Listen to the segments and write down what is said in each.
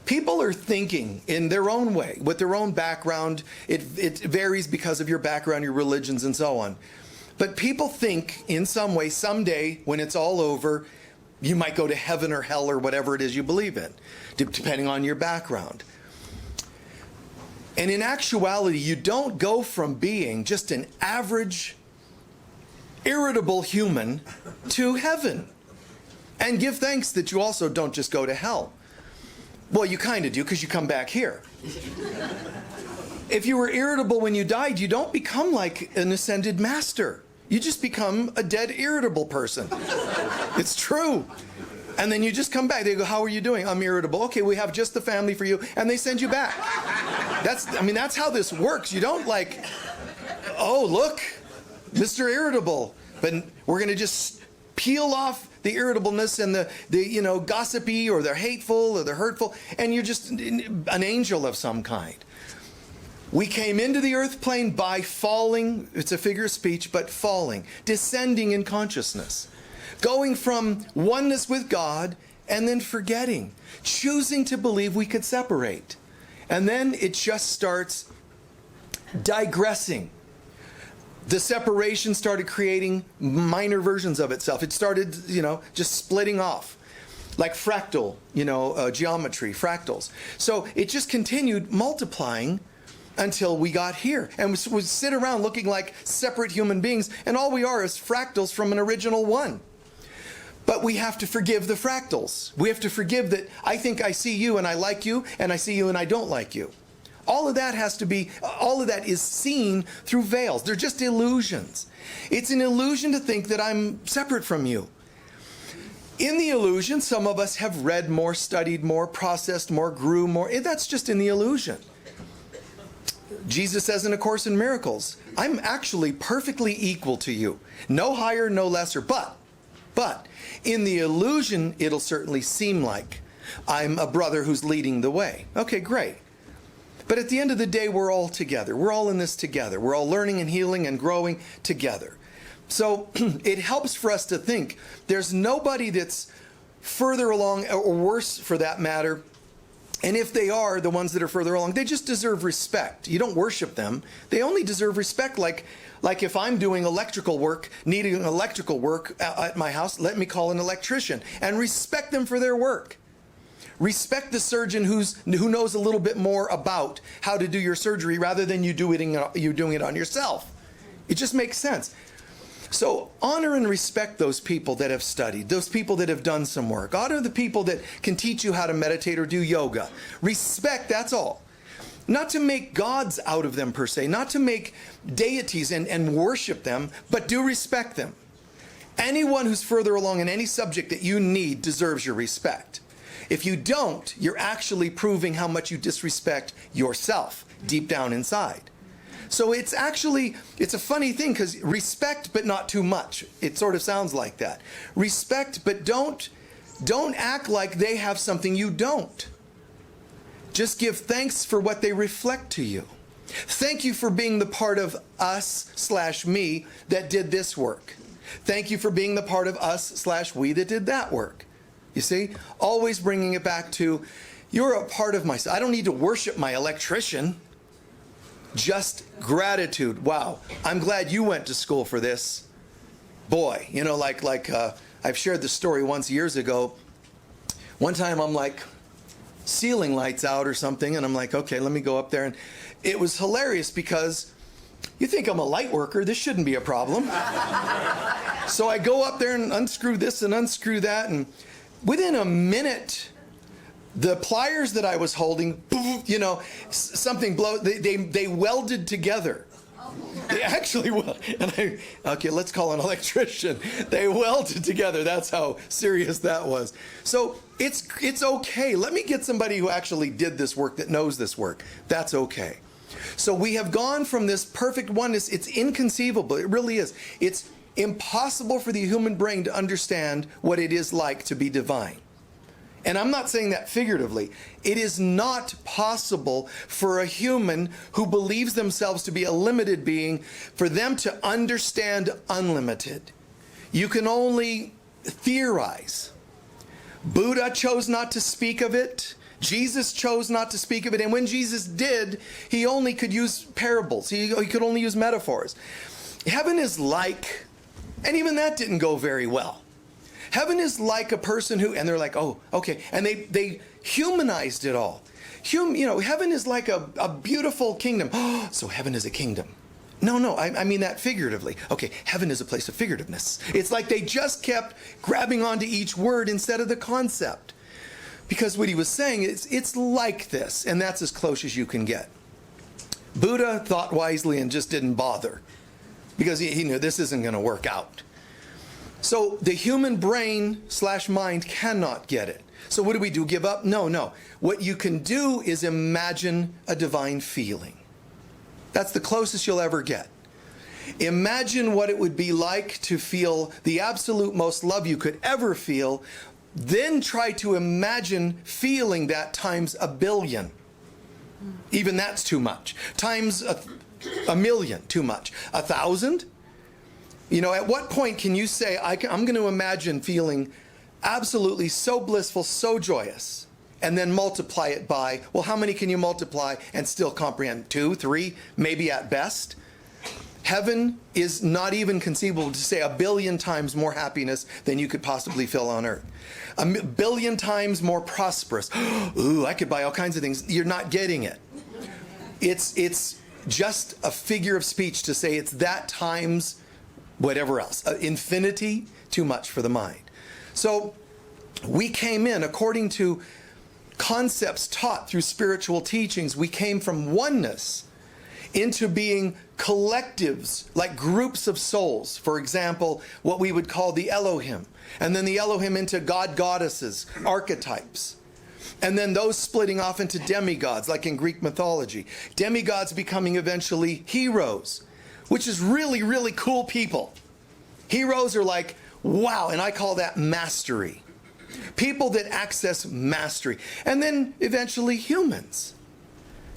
People are thinking in their own way, with their own background. It varies because of your background, your religions, and so on. But people think in some way, someday, when it's all over, you might go to heaven or hell or whatever it is you believe in, depending on your background. And in actuality, you don't go from being just an average, irritable human to heaven. And give thanks that you also don't just go to hell. Well, you kind of do, because you come back here. If you were irritable when you died, you don't become like an ascended master. You just become a dead, irritable person. It's true. And then you just come back. They go, how are you doing? I'm irritable. Okay, we have just the family for you. And they send you back. That's how this works. You don't like, oh, look, Mr. Irritable. But we're going to just peel off the irritableness and the gossipy or the hateful or the hurtful. And you're just an angel of some kind. We came into the earth plane by falling. It's a figure of speech, but falling. Descending in consciousness. Going from oneness with God and then forgetting. Choosing to believe we could separate. And then it just starts digressing. The separation started creating minor versions of itself. It started, just splitting off. Like fractal, geometry, fractals. So it just continued multiplying until we got here. And we sit around looking like separate human beings, and all we are is fractals from an original one. But we have to forgive the fractals. We have to forgive that I think I see you and I like you, and I see you and I don't like you. All of that is seen through veils. They're just illusions. It's an illusion to think that I'm separate from you. In the illusion, some of us have read more, studied more, processed more, grew more. That's just in the illusion. Jesus says in A Course in Miracles, I'm actually perfectly equal to you. No higher, no lesser. But in the illusion, it'll certainly seem like I'm a brother who's leading the way. Okay, great. But at the end of the day, we're all together. We're all in this together. We're all learning and healing and growing together. So it helps for us to think there's nobody that's further along, or worse for that matter. And if they are, the ones that are further along, they just deserve respect. You don't worship them. They only deserve respect. Like if I'm doing electrical work, needing electrical work at my house, let me call an electrician and respect them for their work. Respect the surgeon who knows a little bit more about how to do your surgery rather than you doing it on yourself. It just makes sense. So honor and respect those people that have studied, those people that have done some work. Honor the people that can teach you how to meditate or do yoga. Respect, that's all. Not to make gods out of them per se, not to make deities and worship them, but do respect them. Anyone who's further along in any subject that you need deserves your respect. If you don't, you're actually proving how much you disrespect yourself deep down inside. So it's a funny thing, because respect but not too much. It sort of sounds like that. Respect, but don't act like they have something you don't. Just give thanks for what they reflect to you. Thank you for being the part of us/me that did this work. Thank you for being the part of us/we that did that work. You see, always bringing it back to, you're a part of myself. I don't need to worship my electrician. Just gratitude. Wow, I'm glad you went to school for this. Boy, I've shared this story once years ago. One time I'm like, ceiling lights out or something, and I'm like, okay, let me go up there. And it was hilarious because you think I'm a light worker, this shouldn't be a problem. So I go up there and unscrew this and unscrew that, and within a minute, the pliers that I was holding, something they welded together. They actually welded. And okay, let's call an electrician. They welded together. That's how serious that was. So it's okay. Let me get somebody who actually did this work, that knows this work. That's okay. So we have gone from this perfect oneness. It's inconceivable. It really is. It's impossible for the human brain to understand what it is like to be divine. And I'm not saying that figuratively. It is not possible for a human who believes themselves to be a limited being, for them to understand unlimited. You can only theorize. Buddha chose not to speak of it. Jesus chose not to speak of it, and when Jesus did, he only could use parables. He could only use metaphors. Heaven is like, and even that didn't go very well. Heaven is like a person who, and they're like, oh, okay, and they humanized it all. Heaven is like a beautiful kingdom. Oh, so heaven is a kingdom. No, I mean that figuratively. Okay, heaven is a place of figurativeness. It's like they just kept grabbing onto each word instead of the concept. Because what he was saying is, it's like this, and that's as close as you can get. Buddha thought wisely and just didn't bother, because he knew this isn't going to work out. So the human brain/mind cannot get it. So what do? Give up? No. What you can do is imagine a divine feeling. That's the closest you'll ever get. Imagine what it would be like to feel the absolute most love you could ever feel. Then try to imagine feeling that times 1 billion. Even that's too much. Times a million, too much. 1,000? At what point can you say, I'm going to imagine feeling absolutely so blissful, so joyous, and then multiply it by, well, how many can you multiply and still comprehend? 2, 3, maybe at best? Heaven is not even conceivable to say 1 billion times more happiness than you could possibly feel on earth. 1 billion times more prosperous. Ooh, I could buy all kinds of things. You're not getting it. It's just a figure of speech to say it's that times whatever else. Infinity, too much for the mind. So we came in, according to concepts taught through spiritual teachings, we came from oneness into being collectives, like groups of souls. For example, what we would call the Elohim. And then the Elohim into god, goddesses, archetypes. And then those splitting off into demigods, like in Greek mythology. Demigods becoming eventually heroes, which is really, really cool people. Heroes are like, wow, and I call that mastery. People that access mastery. And then eventually humans.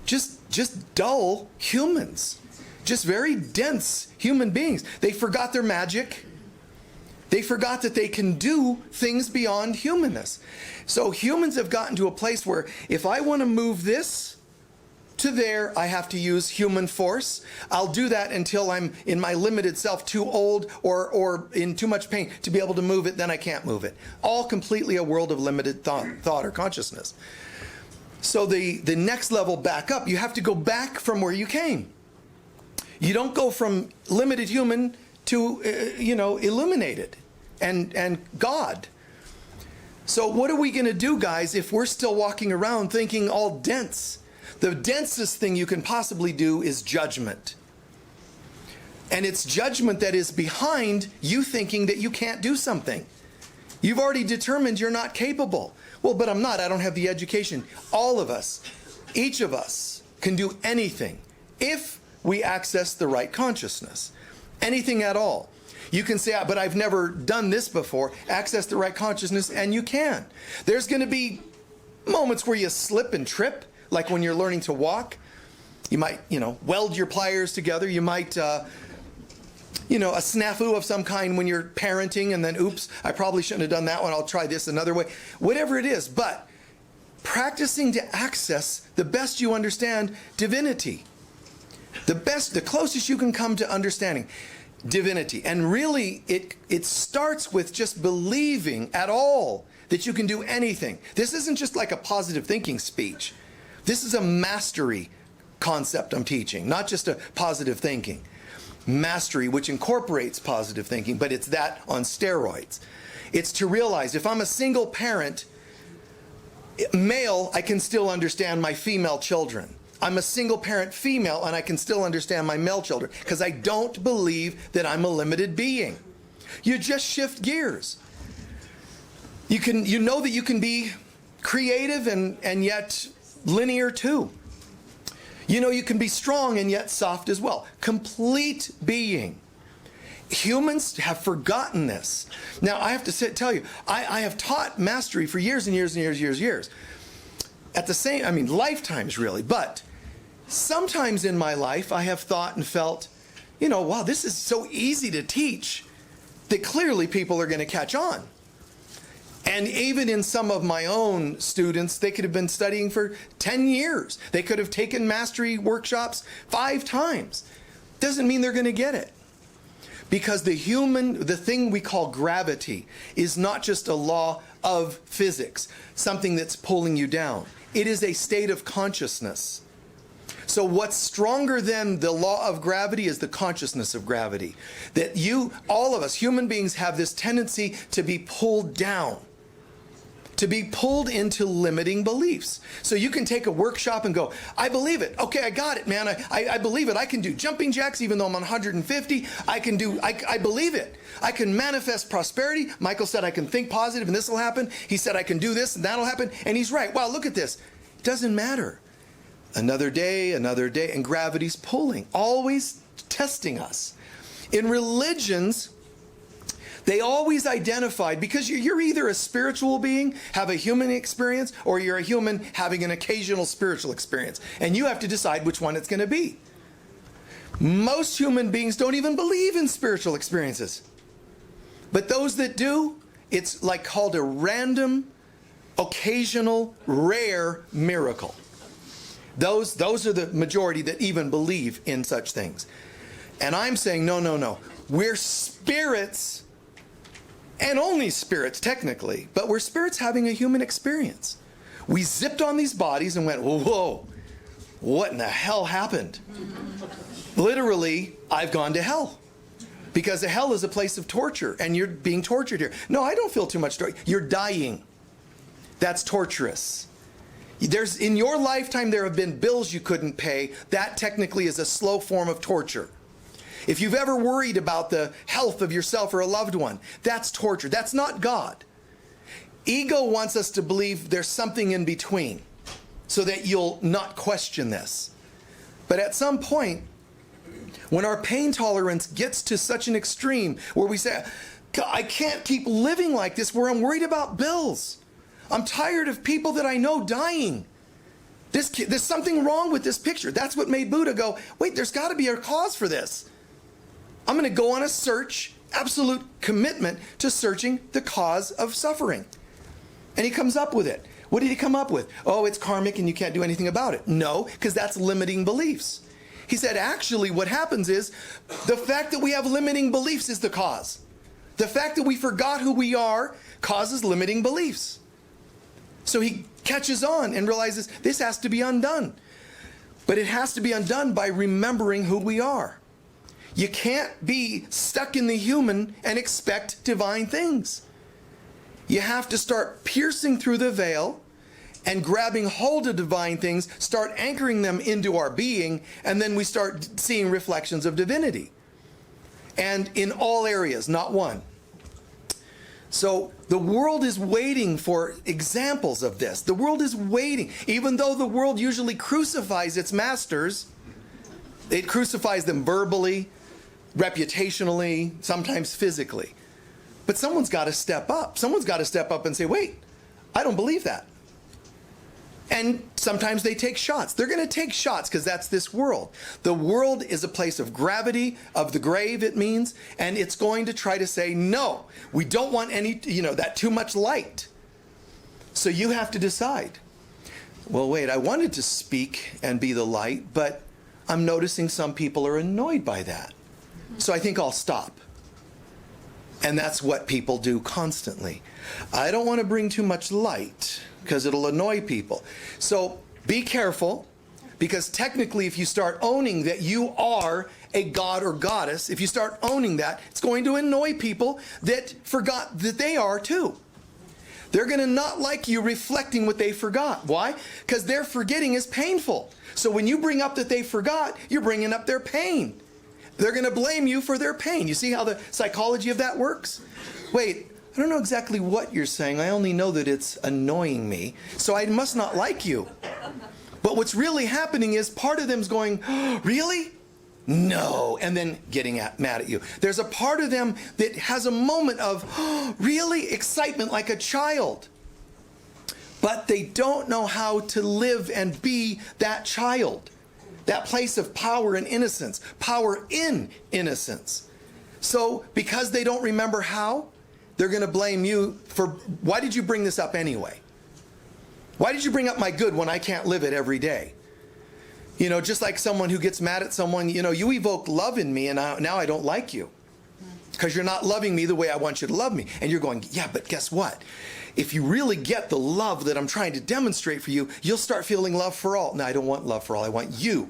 Just dull humans. Just very dense human beings. They forgot their magic. They forgot that they can do things beyond humanness. So humans have gotten to a place where if I want to move this to there, I have to use human force. I'll do that until I'm in my limited self too old or in too much pain to be able to move it, then I can't move it. All completely a world of limited thought or consciousness. So the next level back up, you have to go back from where you came. You don't go from limited human to, illuminated and God. So what are we going to do, guys, if we're still walking around thinking all dense? The densest thing you can possibly do is judgment. And it's judgment that is behind you thinking that you can't do something. You've already determined you're not capable. Well, but I'm not. I don't have the education. All of us, each of us, can do anything if we access the right consciousness. Anything at all. You can say, but I've never done this before. Access the right consciousness, and you can. There's going to be moments where you slip and trip, like when you're learning to walk. You might, weld your pliers together. You might, a snafu of some kind when you're parenting, and then, oops, I probably shouldn't have done that one. I'll try this another way. Whatever it is, but practicing to access the best you understand divinity. The closest you can come to understanding divinity. And really, it starts with just believing at all that you can do anything. This isn't just like a positive thinking speech. This is a mastery concept I'm teaching, not just a positive thinking. Mastery, which incorporates positive thinking, but it's that on steroids. It's to realize if I'm a single parent, male, I can still understand my female children. I'm a single parent female and I can still understand my male children because I don't believe that I'm a limited being. You just shift gears. You know that you can be creative and yet linear too. You can be strong and yet soft as well. Complete being. Humans have forgotten this. Now, I have to tell you, I have taught mastery for years and years and years. At the same, lifetimes really, but sometimes in my life I have thought and felt, wow, this is so easy to teach that clearly people are going to catch on. And even in some of my own students, they could have been studying for 10 years. They could have taken mastery workshops 5 times. Doesn't mean they're going to get it. Because the thing we call gravity is not just a law of physics, something that's pulling you down. It is a state of consciousness. So what's stronger than the law of gravity is the consciousness of gravity. That all of us, human beings, have this tendency to be pulled down, to be pulled into limiting beliefs. So you can take a workshop and go, I believe it. Okay, I got it, man. I believe it. I can do jumping jacks even though I'm on 150. I believe it. I can manifest prosperity. Michael said I can think positive and this will happen. He said I can do this and that'll happen. And he's right. Wow, look at this. It doesn't matter. Another day, and gravity's pulling, always testing us. In religions, they always identified, because you're either a spiritual being, have a human experience, or you're a human having an occasional spiritual experience. And you have to decide which one it's going to be. Most human beings don't even believe in spiritual experiences. But those that do, it's like called a random, occasional, rare miracle. Those are the majority that even believe in such things. And I'm saying, no. We're spirits, and only spirits technically, but we're spirits having a human experience. We zipped on these bodies and went, whoa, what in the hell happened? Literally, I've gone to hell. Because hell is a place of torture, and you're being tortured here. No, I don't feel too much torture. You're dying. That's torturous. In your lifetime, there have been bills you couldn't pay. That technically is a slow form of torture. If you've ever worried about the health of yourself or a loved one, that's torture. That's not God. Ego wants us to believe there's something in between so that you'll not question this. But at some point, when our pain tolerance gets to such an extreme where we say, I can't keep living like this, where I'm worried about bills. I'm tired of people that I know dying. There's something wrong with this picture. That's what made Buddha go, wait, there's got to be a cause for this. I'm going to go on a search, absolute commitment to searching the cause of suffering. And he comes up with it. What did he come up with? Oh, it's karmic and you can't do anything about it. No, because that's limiting beliefs. He said, actually, what happens is the fact that we have limiting beliefs is the cause. The fact that we forgot who we are causes limiting beliefs. So he catches on and realizes this has to be undone. But it has to be undone by remembering who we are. You can't be stuck in the human and expect divine things. You have to start piercing through the veil and grabbing hold of divine things, start anchoring them into our being, and then we start seeing reflections of divinity. And in all areas, not one. So the world is waiting for examples of this. The world is waiting. Even though the world usually crucifies its masters, it crucifies them verbally, reputationally, sometimes physically. But someone's got to step up. Someone's got to step up and say, wait, I don't believe that. And sometimes they take shots. They're going to take shots because that's this world. The world is a place of gravity, of the grave, it means, and it's going to try to say, no, we don't want any, that too much light. So you have to decide, well, wait, I wanted to speak and be the light, but I'm noticing some people are annoyed by that. So I think I'll stop. And that's what people do constantly. I don't want to bring too much light because it'll annoy people. So be careful, because technically if you start owning that you are a god or goddess, if you start owning that, it's going to annoy people that forgot that they are too. They're going to not like you reflecting what they forgot. Why? Because their forgetting is painful. So when you bring up that they forgot, you're bringing up their pain. They're going to blame you for their pain. You see how the psychology of that works? Wait, I don't know exactly what you're saying. I only know that it's annoying me. So I must not like you. But what's really happening is part of them's going, oh, really? No. And then getting mad at you. There's a part of them that has a moment of, oh, really? Excitement like a child. But they don't know how to live and be that child. That place of power and innocence. Power in innocence. So because they don't remember how, they're going to blame you for, why did you bring this up anyway? Why did you bring up my good when I can't live it every day? You know, just like someone who gets mad at someone, you know, you evoke love in me and now I don't like you because you're not loving me the way I want you to love me. And you're going, yeah, but guess what? If you really get the love that I'm trying to demonstrate for you, you'll start feeling love for all. No, I don't want love for all. I want you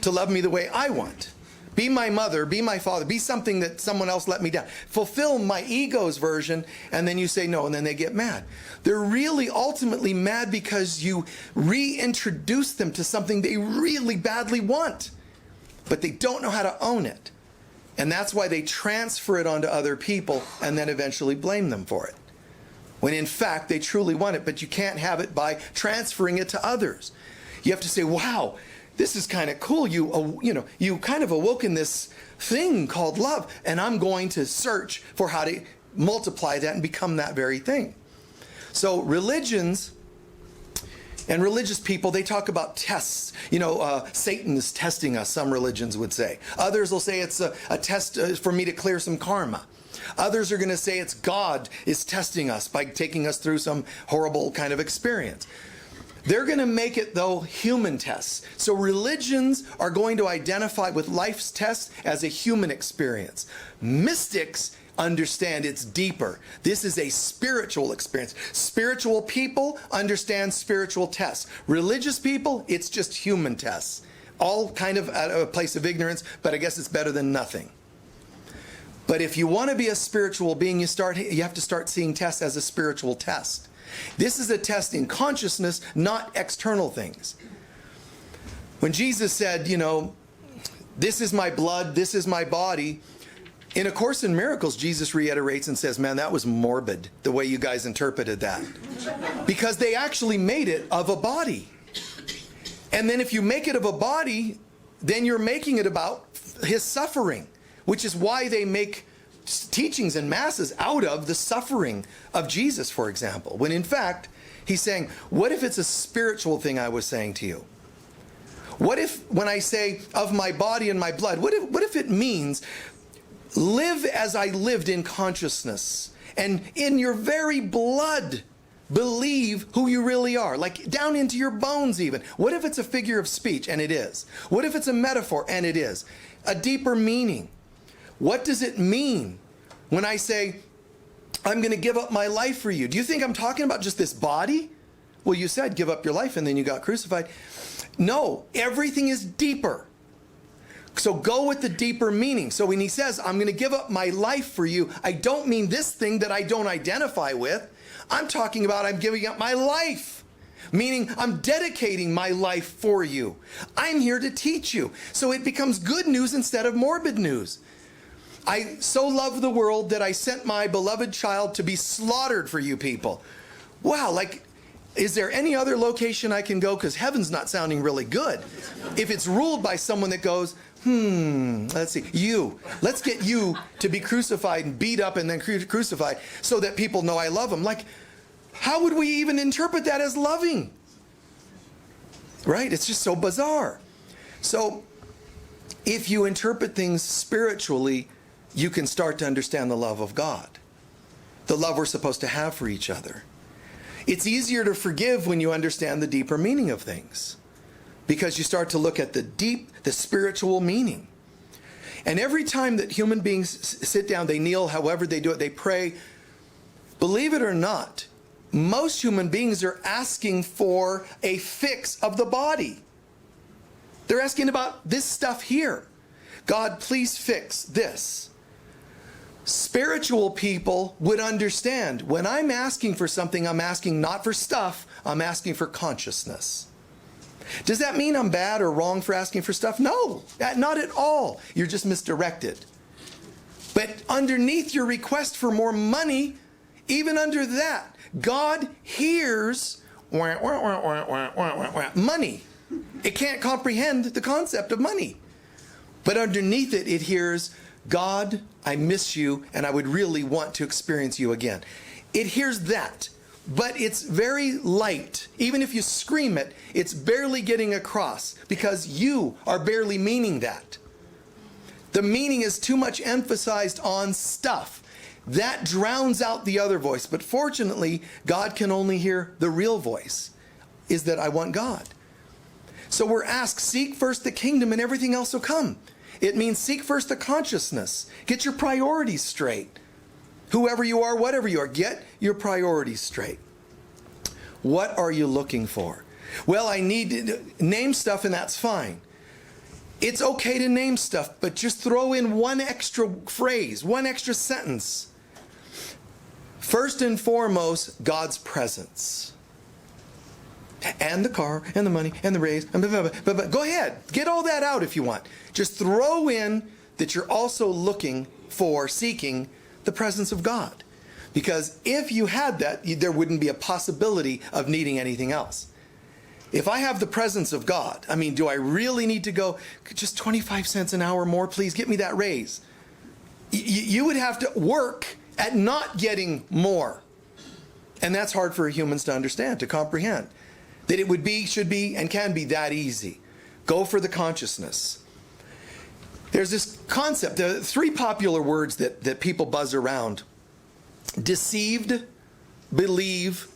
to love me the way I want. Be my mother, be my father, be something that someone else let me down. Fulfill my ego's version, and then you say no, and then they get mad. They're really ultimately mad because you reintroduce them to something they really badly want, but they don't know how to own it. And that's why they transfer it onto other people and then eventually blame them for it. When in fact, they truly want it, but you can't have it by transferring it to others. You have to say, wow, this is kind of cool. You kind of awoken this thing called love, and I'm going to search for how to multiply that and become that very thing. So religions and religious people, they talk about tests. You know, Satan is testing us, some religions would say. Others will say it's a test for me to clear some karma. Others are going to say it's God is testing us by taking us through some horrible kind of experience. They're going to make it, though, human tests. So religions are going to identify with life's test as a human experience. Mystics understand it's deeper. This is a spiritual experience. Spiritual people understand spiritual tests. Religious people, it's just human tests. All kind of at a place of ignorance, but I guess it's better than nothing. But if you want to be a spiritual being, you have to start seeing tests as a spiritual test. This is a test in consciousness, not external things. When Jesus said, you know, this is my blood, this is my body, in A Course in Miracles, Jesus reiterates and says, man, that was morbid, the way you guys interpreted that. Because they actually made it of a body. And then if you make it of a body, then you're making it about his suffering, which is why they make teachings and masses out of the suffering of Jesus, for example, when in fact, he's saying, what if it's a spiritual thing I was saying to you? What if, when I say of my body and my blood, what if it means live as I lived in consciousness and in your very blood believe who you really are, like down into your bones even. What if it's a figure of speech? And it is. What if it's a metaphor? And it is. A deeper meaning. What does it mean when I say, I'm going to give up my life for you? Do you think I'm talking about just this body? Well, you said give up your life and then you got crucified. No, everything is deeper. So go with the deeper meaning. So when he says, I'm going to give up my life for you, I don't mean this thing that I don't identify with. I'm talking about I'm giving up my life. Meaning I'm dedicating my life for you. I'm here to teach you. So it becomes good news instead of morbid news. I so love the world that I sent my beloved child to be slaughtered for you people. Wow, like, is there any other location I can go? Because heaven's not sounding really good. If it's ruled by someone that goes, let's see, let's get you to be crucified and beat up and then crucified so that people know I love them. Like, how would we even interpret that as loving? Right? It's just so bizarre. So, if you interpret things spiritually, you can start to understand the love of God, the love we're supposed to have for each other. It's easier to forgive when you understand the deeper meaning of things, because you start to look at the spiritual meaning. And every time that human beings sit down, they kneel, however they do it, they pray, believe it or not, most human beings are asking for a fix of the body. They're asking about this stuff here. God, please fix this. Spiritual people would understand when I'm asking for something, I'm asking not for stuff, I'm asking for consciousness. Does that mean I'm bad or wrong for asking for stuff? No, not at all. You're just misdirected. But underneath your request for more money, even under that, God hears money. It can't comprehend the concept of money. But underneath it, it hears, God, I miss you, and I would really want to experience you again. It hears that, but it's very light. Even if you scream it, it's barely getting across because you are barely meaning that. The meaning is too much emphasized on stuff. that drowns out the other voice. But fortunately, God can only hear the real voice, is that I want God. So we're asked, seek first the kingdom and everything else will come. It means seek first the consciousness. Get your priorities straight. Whoever you are, whatever you are, get your priorities straight. What are you looking for? Well, I need to name stuff, and that's fine. It's okay to name stuff, but just throw in one extra phrase, one extra sentence. First and foremost, God's presence. And the car, and the money, and the raise, and but go ahead. Get all that out if you want. Just throw in that you're also looking for, seeking the presence of God. Because if you had that, there wouldn't be a possibility of needing anything else. If I have the presence of God, I mean, do I really need to go, just 25 cents an hour more, please get me that raise? You would have to work at not getting more. And that's hard for humans to understand, to comprehend. That it would be, should be, and can be that easy. Go for the consciousness. There's this concept, the three popular words that people buzz around. Deceived, believe,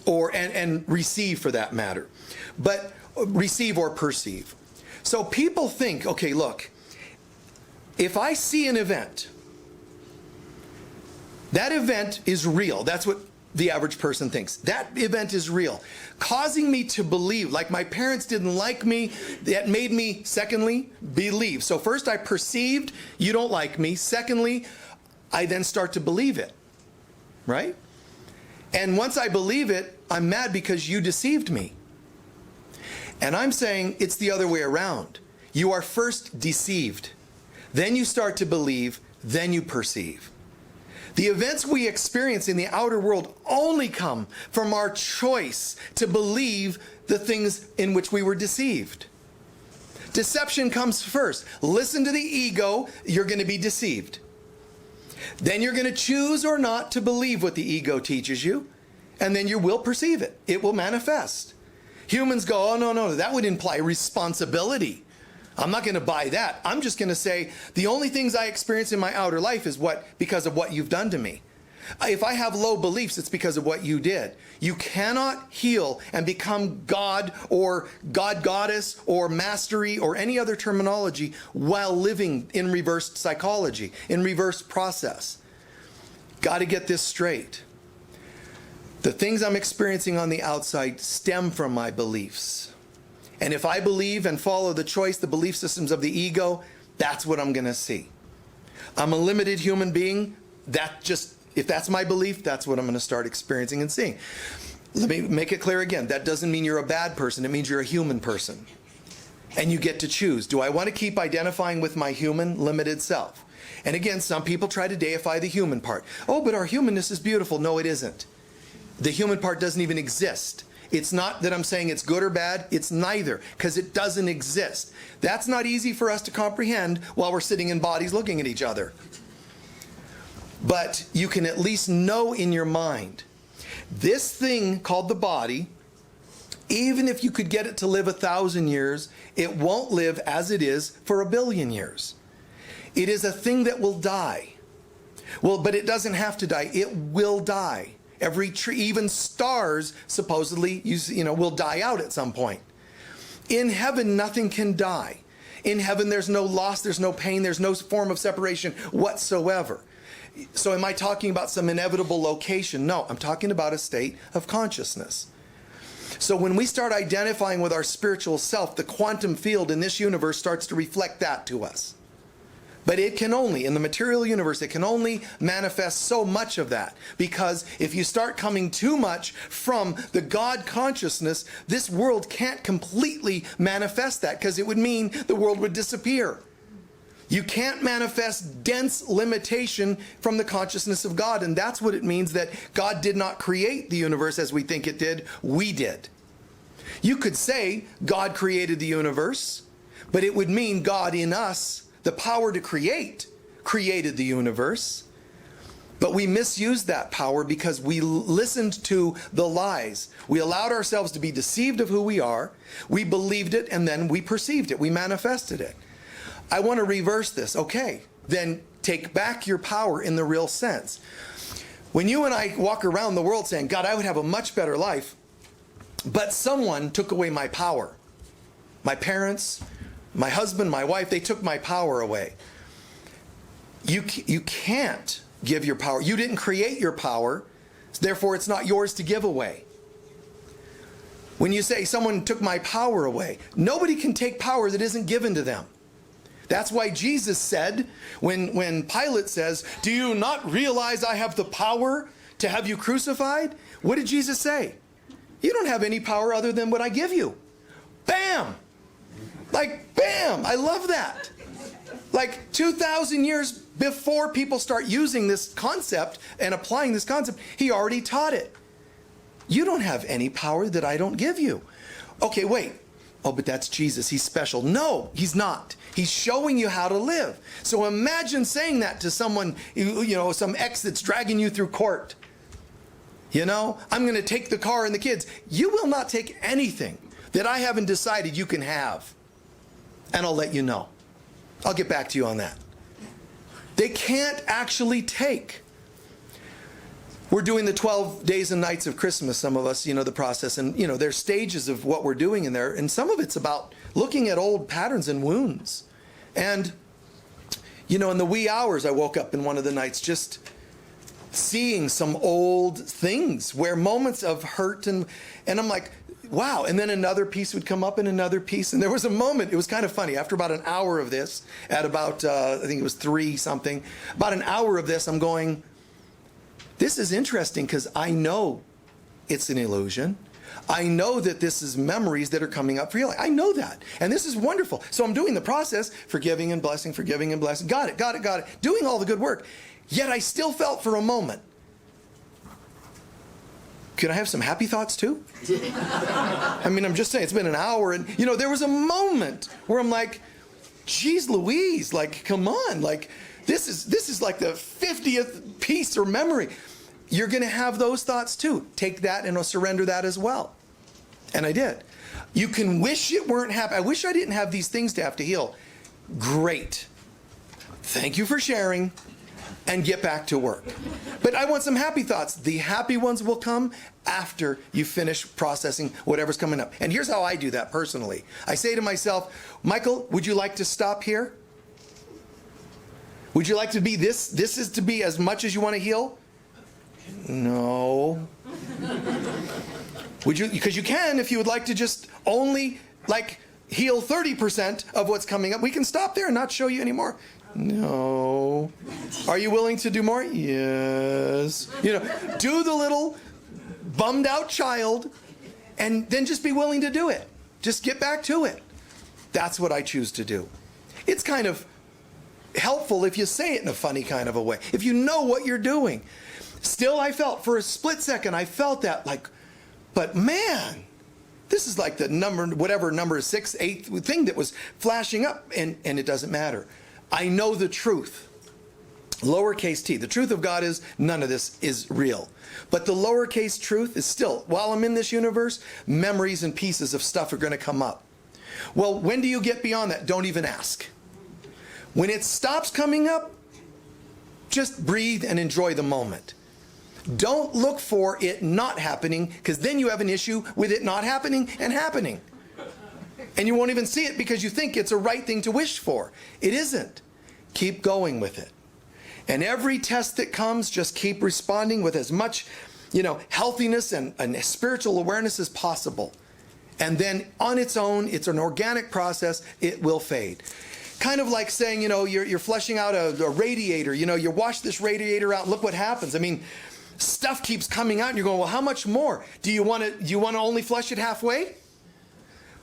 and receive for that matter. But receive or perceive. So people think, okay, look, if I see an event, that event is real. That's what the average person thinks. That event is real. Causing me to believe, like my parents didn't like me, that made me, secondly, believe. So first I perceived you don't like me. Secondly, I then start to believe it. Right? And once I believe it, I'm mad because you deceived me. And I'm saying it's the other way around. You are first deceived. Then you start to believe, then you perceive. The events we experience in the outer world only come from our choice to believe the things in which we were deceived. Deception comes first. Listen to the ego, you're going to be deceived. Then you're going to choose or not to believe what the ego teaches you, and then you will perceive it. It will manifest. Humans go, oh, no, that would imply responsibility. I'm not going to buy that. I'm just going to say the only things I experience in my outer life is because of what you've done to me. If I have low beliefs, it's because of what you did. You cannot heal and become God or God goddess or mastery or any other terminology while living in reversed psychology, in reversed process. Got to get this straight. The things I'm experiencing on the outside stem from my beliefs. And if I believe and follow the choice, the belief systems of the ego, that's what I'm going to see. I'm a limited human being. If that's my belief, that's what I'm going to start experiencing and seeing. Let me make it clear again. That doesn't mean you're a bad person. It means you're a human person. And you get to choose. Do I want to keep identifying with my human, limited self? And again, some people try to deify the human part. Oh, but our humanness is beautiful. No, it isn't. The human part doesn't even exist. It's not that I'm saying it's good or bad. It's neither, because it doesn't exist. That's not easy for us to comprehend while we're sitting in bodies looking at each other. But you can at least know in your mind, this thing called the body, even if you could get it to live 1,000 years, it won't live as it is for 1 billion years. It is a thing that will die. Well, but it doesn't have to die. It will die. Every tree, even stars, supposedly, will die out at some point. In heaven, nothing can die. In heaven, there's no loss, there's no pain, there's no form of separation whatsoever. So am I talking about some inevitable location? No, I'm talking about a state of consciousness. So when we start identifying with our spiritual self, the quantum field in this universe starts to reflect that to us. But it can only, in the material universe, it can only manifest so much of that. Because if you start coming too much from the God consciousness, this world can't completely manifest that, because it would mean the world would disappear. You can't manifest dense limitation from the consciousness of God. And that's what it means that God did not create the universe as we think it did. We did. You could say God created the universe, but it would mean God in us, the power to create, created the universe. But we misused that power because we listened to the lies. We allowed ourselves to be deceived of who we are. We believed it, and then we perceived it. We manifested it. I want to reverse this. Okay, then take back your power in the real sense. When you and I walk around the world saying, God, I would have a much better life, but someone took away my power. My parents, my husband, my wife, they took my power away. You can't give your power. You didn't create your power, therefore it's not yours to give away. When you say someone took my power away, nobody can take power that isn't given to them. That's why Jesus said, when Pilate says, do you not realize I have the power to have you crucified? What did Jesus say? You don't have any power other than what I give you. Bam! Like, bam! I love that. Like 2,000 years before people start using this concept and applying this concept, he already taught it. You don't have any power that I don't give you. Okay, wait. Oh, but that's Jesus. He's special. No, he's not. He's showing you how to live. So imagine saying that to someone, some ex that's dragging you through court. I'm going to take the car and the kids. You will not take anything that I haven't decided you can have. And I'll let you know. I'll get back to you on that. They can't actually take. We're doing the 12 days and nights of Christmas, some of us, the process. And, there's stages of what we're doing in there. And some of it's about looking at old patterns and wounds. And, in the wee hours, I woke up in one of the nights just seeing some old things where moments of hurt and I'm like, wow. And then another piece would come up and another piece. And there was a moment, it was kind of funny. After about an hour of this, at about, I think it was 3 something, about an hour of this, I'm going, this is interesting because I know it's an illusion. I know that this is memories that are coming up for you. I know that. And this is wonderful. So I'm doing the process, forgiving and blessing. Got it. Doing all the good work. Yet I still felt for a moment, can I have some happy thoughts too? I'm just saying, it's been an hour and, there was a moment where I'm like, geez Louise, like, come on, like, this is like the 50th piece or memory. You're going to have those thoughts too. Take that and surrender that as well. And I did. You can wish it weren't happening. I wish I didn't have these things to have to heal. Great. Thank you for sharing. And get back to work. But I want some happy thoughts. The happy ones will come after you finish processing whatever's coming up. And here's how I do that personally. I say to myself, Michael, would you like to stop here? Would you like to be this? This is to be as much as you want to heal? No. Would you? Because you can if you would like to just only heal 30% of what's coming up. We can stop there and not show you anymore. No. Are you willing to do more? Yes. Do the little bummed out child and then just be willing to do it. Just get back to it. That's what I choose to do. It's kind of helpful if you say it in a funny kind of a way. If you know what you're doing. Still, I felt for a split second, I felt that but man, this is like the number 6, 8 thing that was flashing up and it doesn't matter. I know the truth. Lowercase t. The truth of God is none of this is real. But the lowercase truth is still, while I'm in this universe, memories and pieces of stuff are going to come up. Well, when do you get beyond that? Don't even ask. When it stops coming up, just breathe and enjoy the moment. Don't look for it not happening, because then you have an issue with it not happening and happening. And you won't even see it because you think it's a right thing to wish for. It isn't. Keep going with it. And every test that comes, just keep responding with as much, healthiness and spiritual awareness as possible. And then on its own, it's an organic process, it will fade. Kind of like saying, you're flushing out a radiator. You wash this radiator out and look what happens. Stuff keeps coming out and you're going, well, how much more? Do you want to only flush it halfway?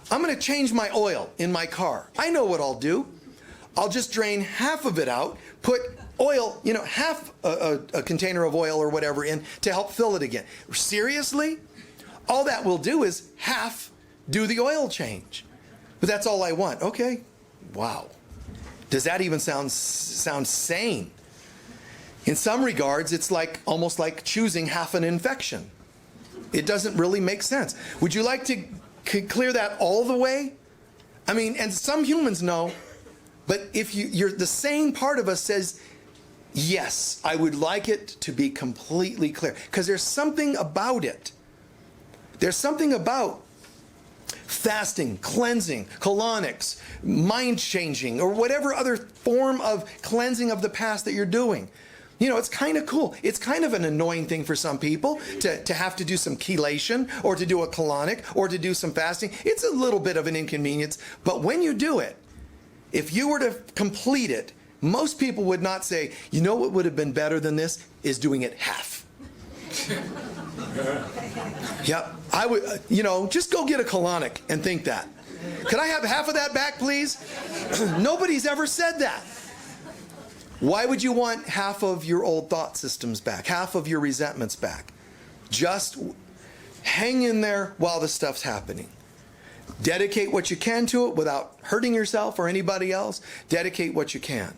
I'm going to change my oil in my car. I know what I'll do. I'll just drain half of it out, put oil, half a container of oil or whatever in to help fill it again. Seriously? All that will do is half do the oil change. But that's all I want. Okay. Wow. Does that even sound sane? In some regards, it's almost like choosing half an infection. It doesn't really make sense. Would you like to clear that all the way? And some humans know, But if you're the sane part of us says, yes, I would like it to be completely clear. Because there's something about it. There's something about fasting, cleansing, colonics, mind changing, or whatever other form of cleansing of the past that you're doing. You know, it's kind of cool. It's kind of an annoying thing for some people to have to do some chelation or to do a colonic or to do some fasting. It's a little bit of an inconvenience. But when you do it, if you were to complete it, most people would not say, you know what would have been better than this is doing it half. Yep, I would, just go get a colonic and think that. Could I have half of that back, please? Nobody's ever said that. Why would you want half of your old thought systems back, half of your resentments back? Just hang in there while the stuff's happening. Dedicate what you can to it without hurting yourself or anybody else. Dedicate what you can.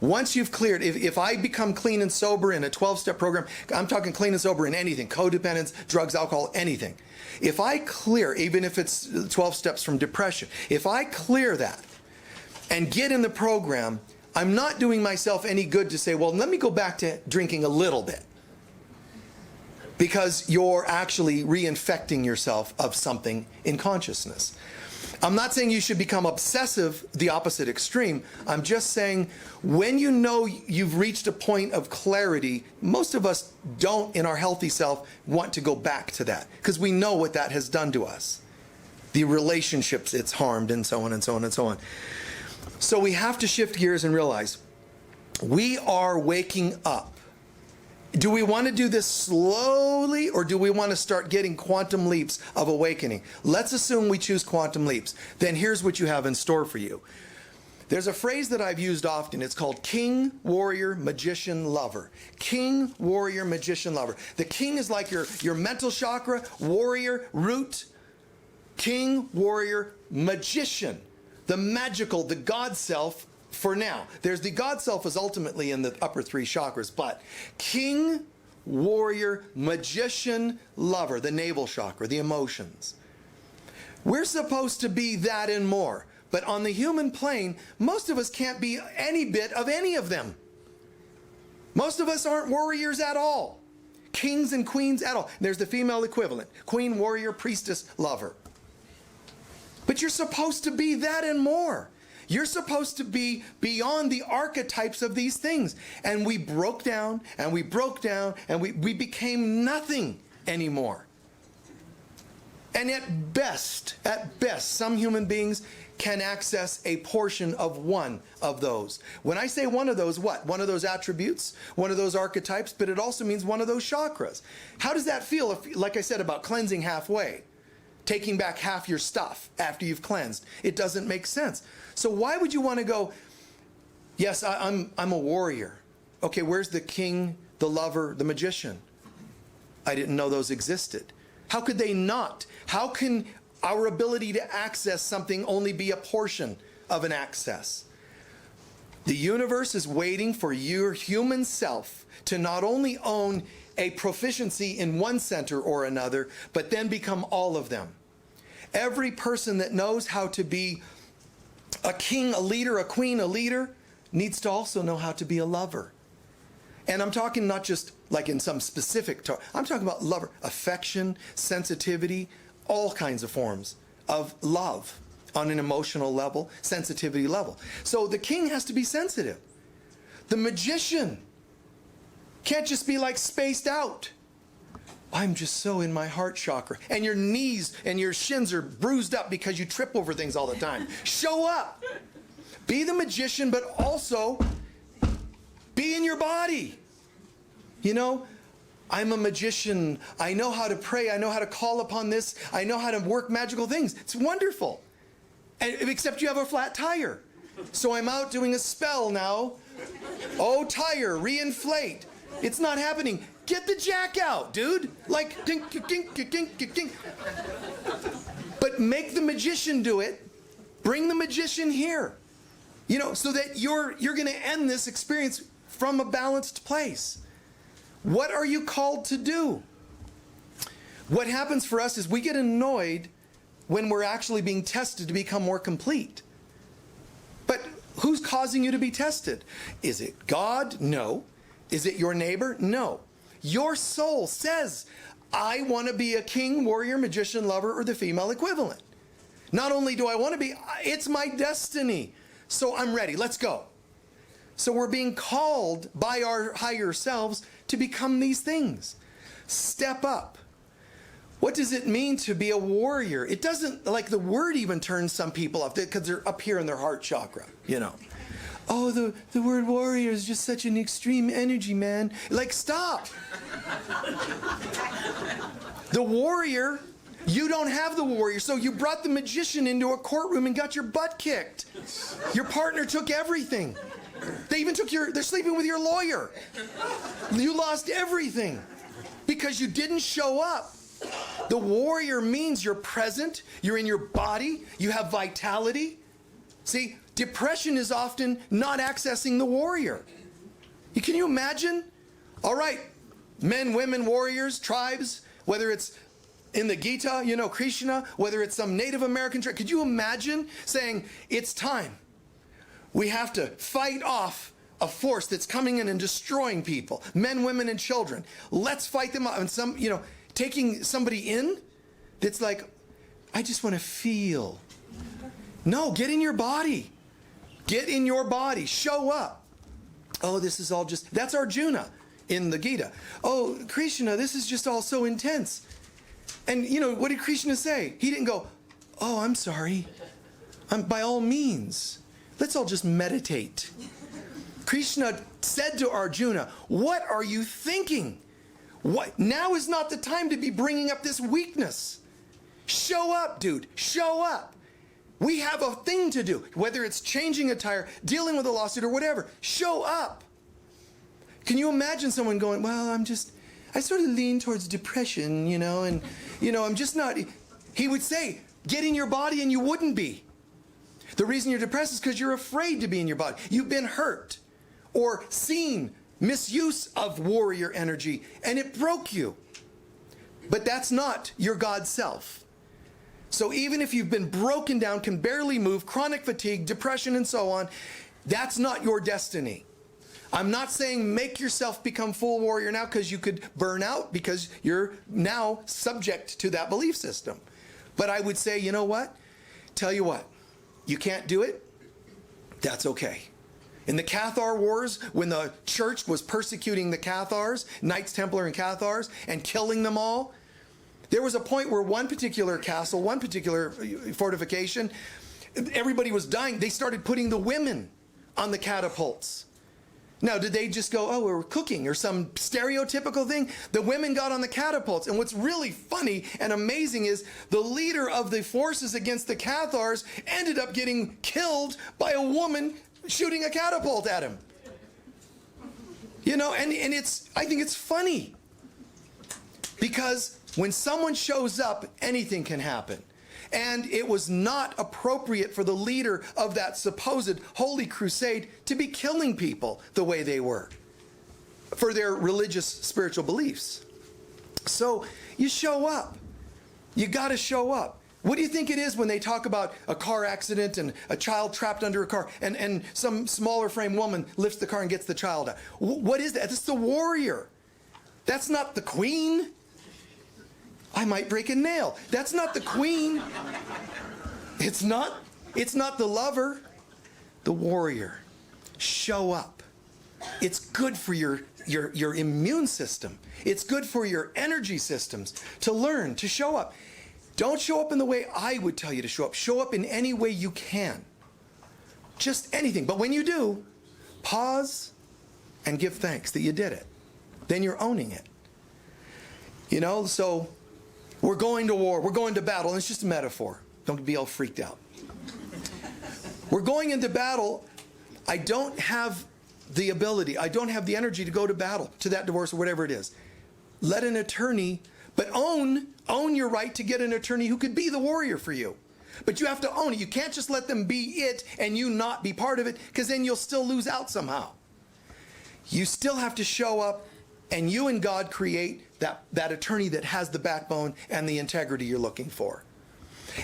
Once you've cleared, if I become clean and sober in a 12-step program, I'm talking clean and sober in anything, codependence, drugs, alcohol, anything. If I clear, even if it's 12 steps from depression, if I clear that and get in the program, I'm not doing myself any good to say, well, let me go back to drinking a little bit. Because you're actually reinfecting yourself of something in consciousness. I'm not saying you should become obsessive, the opposite extreme. I'm just saying when you know you've reached a point of clarity, most of us don't, in our healthy self, want to go back to that because we know what that has done to us. The relationships it's harmed and so on and so on and so on. So we have to shift gears and realize we are waking up. Do we want to do this slowly or do we want to start getting quantum leaps of awakening? Let's assume we choose quantum leaps. Then here's what you have in store for you. There's a phrase that I've used often. It's called king, warrior, magician, lover. King, warrior, magician, lover. The king is like your mental chakra, warrior, root. King, warrior, magician. The magical, the God self. For now, there's the God self is ultimately in the upper three chakras, but king, warrior, magician, lover, the navel chakra, the emotions. We're supposed to be that and more, but on the human plane, most of us can't be any bit of any of them. Most of us aren't warriors at all. Kings and queens at all. There's the female equivalent, queen, warrior, priestess, lover. But you're supposed to be that and more. You're supposed to be beyond the archetypes of these things. And we broke down, and we broke down, and we became nothing anymore. And at best, some human beings can access a portion of one of those. When I say one of those, what? One of those attributes, one of those archetypes, but it also means one of those chakras. How does that feel, if, like I said, about cleansing halfway? Taking back half your stuff after you've cleansed. It doesn't make sense. So why would you want to go, yes, I'm a warrior. Okay, where's the king, the lover, the magician? I didn't know those existed. How could they not? How can our ability to access something only be a portion of an access? The universe is waiting for your human self to not only own a proficiency in one center or another, but then become all of them. Every person that knows how to be a king, a leader, a queen, a leader, needs to also know how to be a lover. And I'm talking not just like in some specific talk. I'm talking about lover, affection, sensitivity, all kinds of forms of love on an emotional level, sensitivity level. So the king has to be sensitive. The magician can't just be like spaced out. I'm just so in my heart chakra. And your knees and your shins are bruised up because you trip over things all the time. Show up. Be the magician, but also be in your body. You know, I'm a magician. I know how to pray. I know how to call upon this. I know how to work magical things. It's wonderful. And, except you have a flat tire. So I'm out doing a spell now. Oh, tire, reinflate. It's not happening. Get the jack out, dude. Like, dink, dink, dink, dink, dink. But make the magician do it. Bring the magician here. You know, so that you're going to end this experience from a balanced place. What are you called to do? What happens for us is we get annoyed when we're actually being tested to become more complete. But Who's causing you to be tested? Is it God? No. Is it your neighbor? No. Your soul says, I want to be a king, warrior, magician, lover, or the female equivalent. Not only do I want to be, it's my destiny. So I'm ready. Let's go. So we're being called by our higher selves to become these things. Step up. What does it mean to be a warrior? It doesn't, like the word even turns some people off because they're up here in their heart chakra, you know. Oh, the word warrior is just such an extreme energy, man. Like, stop. The warrior, you don't have the warrior. So you brought the magician into a courtroom and got your butt kicked. Your partner took everything. They even took they're sleeping with your lawyer. You lost everything because you didn't show up. The warrior means you're present, you're in your body, you have vitality. See, depression is often not accessing the warrior. Can you imagine? All right, men, women, warriors, tribes, whether it's in the Gita, you know, Krishna, whether it's some Native American tribe. Could you imagine saying, it's time. We have to fight off a force that's coming in and destroying people, men, women, and children. Let's fight them off. And some, you know, taking somebody in that's like, I just want to feel. No, get in your body. Get in your body. Show up. Oh, this is all just, that's Arjuna in the Gita. Oh, Krishna, this is just all so intense. And, you know, what did Krishna say? He didn't go, oh, I'm sorry. By all means, let's all just meditate. Krishna said to Arjuna, what are you thinking? What? Now is not the time to be bringing up this weakness. Show up, dude. Show up. We have a thing to do, whether it's changing a tire, dealing with a lawsuit, or whatever. Show up. Can you imagine someone going, well, I sort of lean towards depression, you know, and, you know, I'm just not. He would say, get in your body, and you wouldn't be. The reason you're depressed is because you're afraid to be in your body. You've been hurt or seen misuse of warrior energy, and it broke you. But that's not your God self. So even if you've been broken down, can barely move, chronic fatigue, depression, and so on, that's not your destiny. I'm not saying make yourself become full warrior now because you could burn out because you're now subject to that belief system. But I would say, you know what? Tell you what, you can't do it, that's okay. In the Cathar Wars, when the church was persecuting the Cathars, Knights Templar and Cathars, and killing them all, there was a point where one particular castle, one particular fortification, everybody was dying. They started putting the women on the catapults. Now, did they just go, oh, we're cooking or some stereotypical thing? The women got on the catapults. And what's really funny and amazing is the leader of the forces against the Cathars ended up getting killed by a woman shooting a catapult at him. You know, and I think it's funny because when someone shows up, anything can happen. And it was not appropriate for the leader of that supposed holy crusade to be killing people the way they were for their religious, spiritual beliefs. So you show up. You got to show up. What do you think it is when they talk about a car accident and a child trapped under a car and some smaller frame woman lifts the car and gets the child out? What is that? That's the warrior. That's not the queen. I might break a nail. That's not the queen. It's not the lover. The warrior. Show up. It's good for your immune system. It's good for your energy systems to learn to show up. Don't show up in the way I would tell you to show up. Show up in any way you can. Just anything. But when you do, pause and give thanks that you did it. Then you're owning it. You know, so we're going to war. We're going to battle. And it's just a metaphor. Don't be all freaked out. We're going into battle. I don't have the ability. I don't have the energy to go to battle, to that divorce or whatever it is. Let an attorney, but own your right to get an attorney who could be the warrior for you. But you have to own it. You can't just let them be it and you not be part of it, because then you'll still lose out somehow. You still have to show up, and you and God create that attorney that has the backbone and the integrity you're looking for.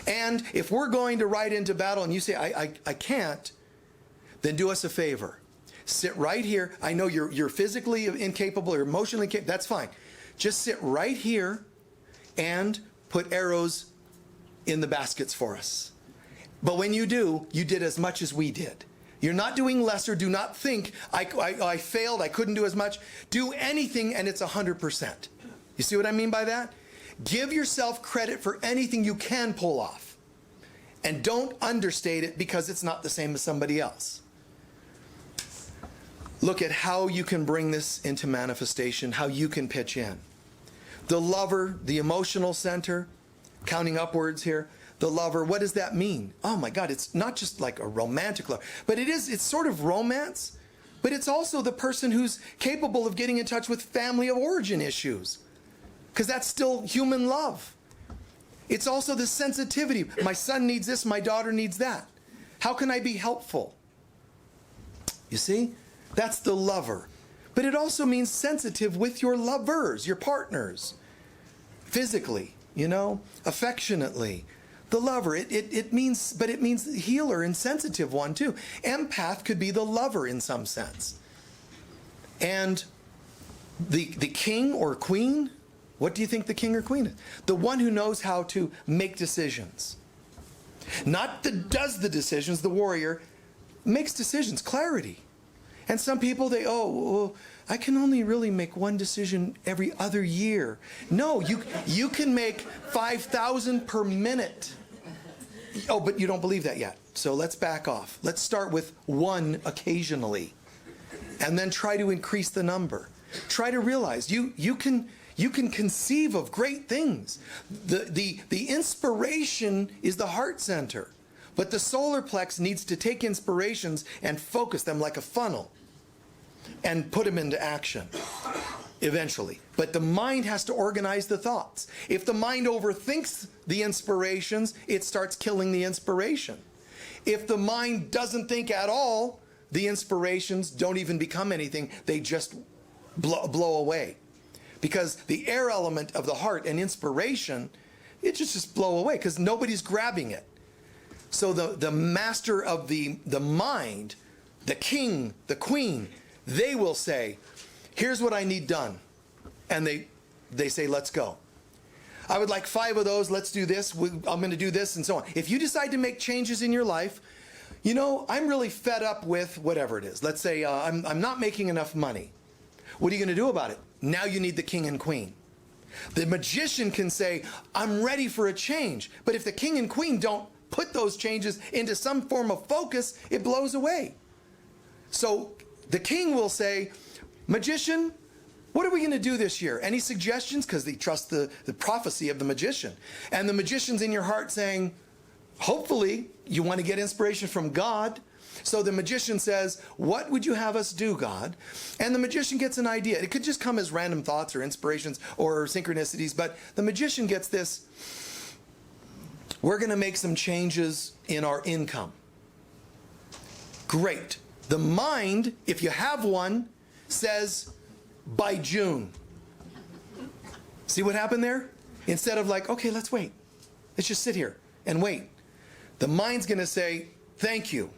And if we're going to ride into battle and you say, I can't, then do us a favor. Sit right here. I know you're physically incapable or emotionally incapable. That's fine. Just sit right here and put arrows in the baskets for us. But when you do, you did as much as we did. You're not doing lesser. Do not think, I failed, I couldn't do as much. Do anything and it's 100%. You see what I mean by that? Give yourself credit for anything you can pull off. And don't understate it because it's not the same as somebody else. Look at how you can bring this into manifestation, how you can pitch in. The lover, the emotional center, counting upwards here. The lover, what does that mean? Oh my God, it's not just like a romantic love, but it's sort of romance, but it's also the person who's capable of getting in touch with family of origin issues, because that's still human love. It's also the sensitivity. My son needs this, my daughter needs that. How can I be helpful? You see? That's the lover. But it also means sensitive with your lovers, your partners. Physically, affectionately. The lover, it means healer and sensitive one too. Empath could be the lover in some sense. And the king or queen, what do you think the king or queen is? The one who knows how to make decisions. Not does the decisions, the warrior makes decisions, clarity. And some people, I can only really make one decision every other year. No, you can make 5,000 per minute. Oh, but you don't believe that yet. So let's back off. Let's start with one occasionally. And then try to increase the number. Try to realize you can conceive of great things. The inspiration is the heart center. But the solar plex needs to take inspirations and focus them like a funnel and put them into action eventually. But the mind has to organize the thoughts. If the mind overthinks the inspirations, it starts killing the inspiration. If the mind doesn't think at all, the inspirations don't even become anything. They just blow away. Because the air element of the heart and inspiration, it just blow away because nobody's grabbing it. So the master of the mind, the king, the queen, they will say, here's what I need done. And they say, let's go. I would like 5 of those. Let's do this. I'm going to do this and so on. If you decide to make changes in your life, I'm really fed up with whatever it is. Let's say I'm not making enough money. What are you going to do about it? Now you need the king and queen. The magician can say, I'm ready for a change. But if the king and queen don't put those changes into some form of focus, it blows away. So the king will say, magician, what are we going to do this year? Any suggestions? Because they trust the prophecy of the magician. And the magician's in your heart saying, hopefully you want to get inspiration from God. So the magician says, what would you have us do, God? And the magician gets an idea. It could just come as random thoughts or inspirations or synchronicities, but the magician gets this. We're going to make some changes in our income. Great. The mind, if you have one, says by June. See what happened there? Instead of like, okay, let's wait. Let's just sit here and wait. The mind's going to say, thank you.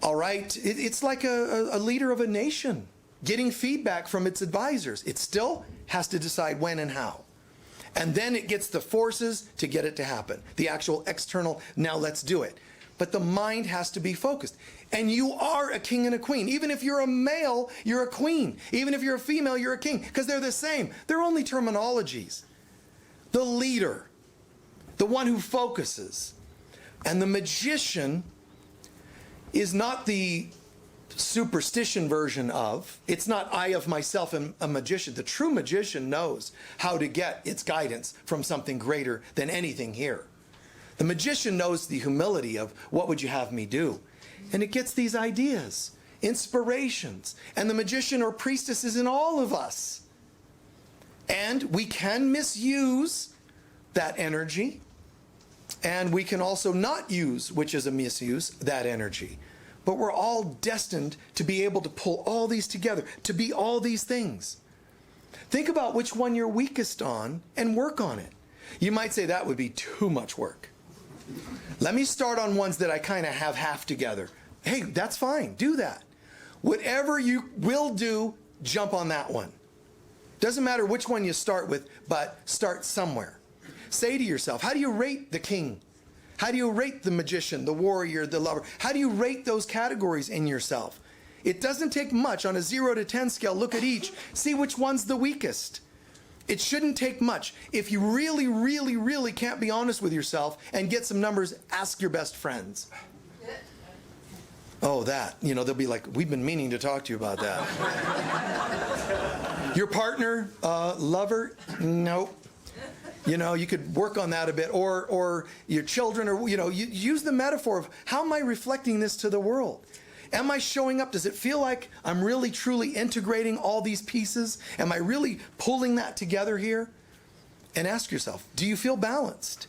All right. It's like a leader of a nation getting feedback from its advisors. It still has to decide when and how. And then it gets the forces to get it to happen. The actual external, now let's do it. But the mind has to be focused. And you are a king and a queen. Even if you're a male, you're a queen. Even if you're a female, you're a king. Because they're the same. They're only terminologies. The leader, the one who focuses. And the magician is not the superstition version of, it's not I of myself am a magician. The true magician knows how to get its guidance from something greater than anything here. The magician knows the humility of what would you have me do? And it gets these ideas, inspirations. And the magician or priestess is in all of us. And we can misuse that energy. And we can also not use, which is a misuse, that energy. But we're all destined to be able to pull all these together, to be all these things. Think about which one you're weakest on and work on it. You might say that would be too much work. Let me start on ones that I kind of have half together. hey, that's fine. Do that. Whatever you will do, jump on that one. Doesn't matter which one you start with, but start somewhere. Say to yourself, how do you rate the king? How do you rate the magician, the warrior, the lover? How do you rate those categories in yourself? It doesn't take much. On a 0 to 10 scale, look at each. See which one's the weakest. It shouldn't take much. If you really, really, really can't be honest with yourself and get some numbers, ask your best friends. Oh, that. You know, they'll be like, we've been meaning to talk to you about that. Your partner, lover, nope. You know, you could work on that a bit. Or your children, or, you know, you use the metaphor of how am I reflecting this to the world? Am I showing up? Does it feel like I'm really, truly integrating all these pieces? Am I really pulling that together here? And ask yourself, do you feel balanced?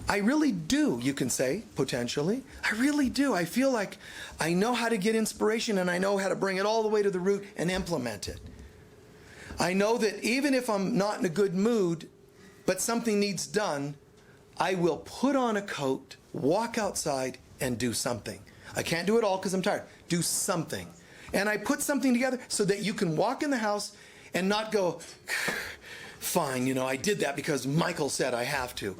I really do, you can say, potentially. I really do. I feel like I know how to get inspiration and I know how to bring it all the way to the root and implement it. I know that even if I'm not in a good mood, but something needs done, I will put on a coat, walk outside, and do something. I can't do it all because I'm tired. Do something. And I put something together so that you can walk in the house and not go, fine, you know, I did that because Michael said I have to.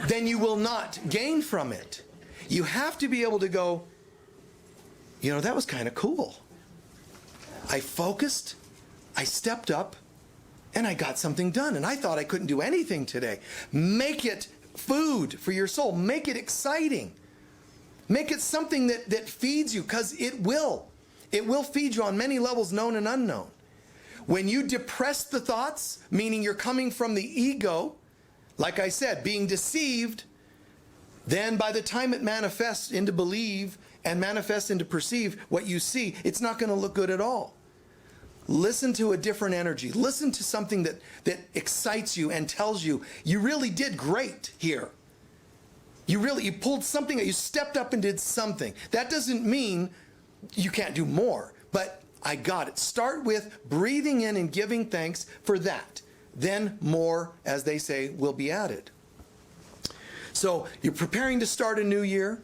Then you will not gain from it. You have to be able to go, you know, that was kind of cool. I focused, I stepped up, and I got something done. And I thought I couldn't do anything today. Make it food for your soul. Make it exciting. Make it something that feeds you, because it will. It will feed you on many levels, known and unknown. When you depress the thoughts, meaning you're coming from the ego, like I said, being deceived, then by the time it manifests into believe and manifests into perceive what you see, it's not going to look good at all. Listen to a different energy. Listen to something that excites you and tells you, you really did great here. You pulled something, you stepped up and did something. That doesn't mean you can't do more, but I got it. Start with breathing in and giving thanks for that. Then more, as they say, will be added. So you're preparing to start a new year,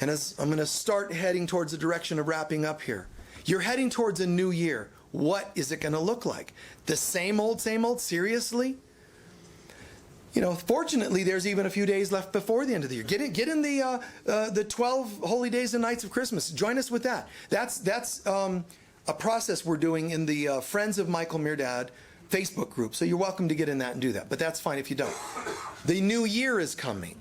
and as I'm going to start heading towards the direction of wrapping up here. You're heading towards a new year. What is it going to look like? The same old, seriously? You know, fortunately, there's even a few days left before the end of the year. Get in the 12 holy days and nights of Christmas. Join us with that. That's a process we're doing in the Friends of Michael Mirdad Facebook group. So you're welcome to get in that and do that. But that's fine if you don't. The new year is coming.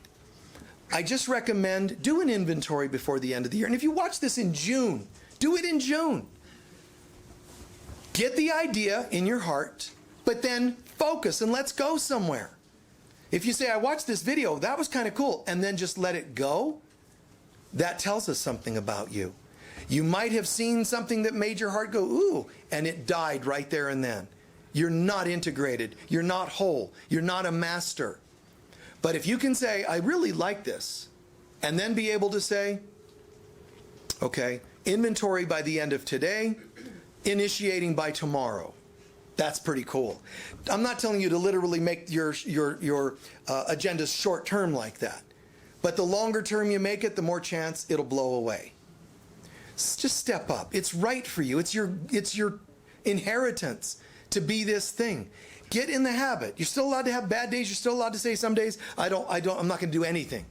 I just recommend do an inventory before the end of the year. And if you watch this in June, do it in June. Get the idea in your heart, but then focus and let's go somewhere. If you say, I watched this video, that was kind of cool, and then just let it go, that tells us something about you. You might have seen something that made your heart go, ooh, and it died right there and then. You're not integrated. You're not whole. You're not a master. But if you can say, I really like this, and then be able to say, okay, inventory by the end of today, initiating by tomorrow. That's pretty cool. I'm not telling you to literally make your agendas short term like that. But the longer term you make it, the more chance it'll blow away. Just step up. It's right for you. It's your inheritance to be this thing. Get in the habit. You're still allowed to have bad days. You're still allowed to say some days, I'm not going to do anything.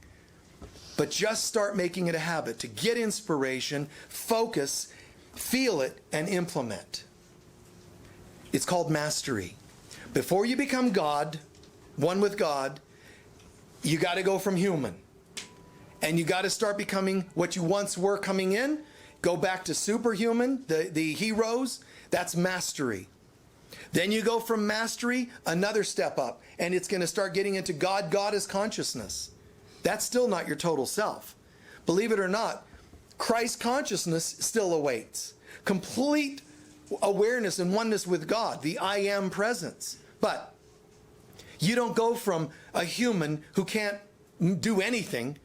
But just start making it a habit to get inspiration, focus, feel it, and implement. It's called mastery. Before you become God, one with God, you got to go from human. And you got to start becoming what you once were coming in. Go back to superhuman, the heroes. That's mastery. Then you go from mastery, another step up. And it's going to start getting into God, Goddess consciousness. That's still not your total self. Believe it or not, Christ consciousness still awaits. Complete awareness and oneness with God, the I am presence. But you don't go from a human who can't do anything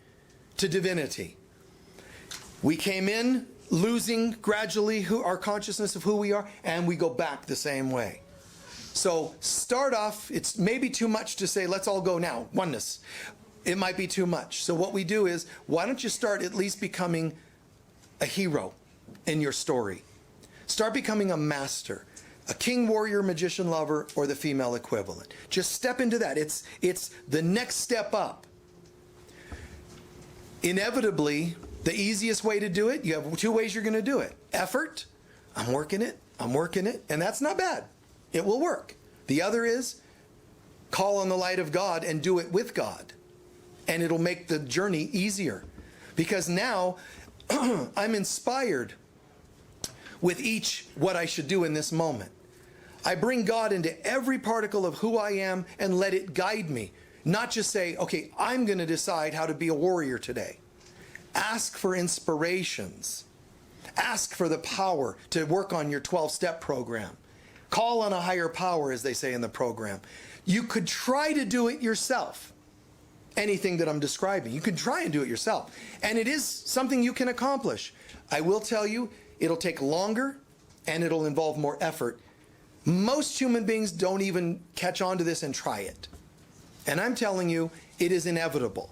to divinity. We came in losing gradually our consciousness of who we are, and we go back the same way. So start off, it's maybe too much to say, let's all go now, oneness. It might be too much. So what we do is, why don't you start at least becoming a hero in your story. Start becoming a master, a king, warrior, magician, lover, or the female equivalent. Just step into that. It's the next step up. Inevitably, the easiest way to do it, you have two ways you're going to do it. Effort, I'm working it, and that's not bad. It will work. The other is call on the light of God and do it with God. And it'll make the journey easier. Because now I'm inspired with each what I should do in this moment. I bring God into every particle of who I am and let it guide me. Not just say, okay, I'm going to decide how to be a warrior today. Ask for inspirations. Ask for the power to work on your 12-step program. Call on a higher power, as they say in the program. You could try to do it yourself. Anything that I'm describing, you can try and do it yourself. And it is something you can accomplish. I will tell you, it'll take longer and it'll involve more effort. Most human beings don't even catch on to this and try it. And I'm telling you, it is inevitable.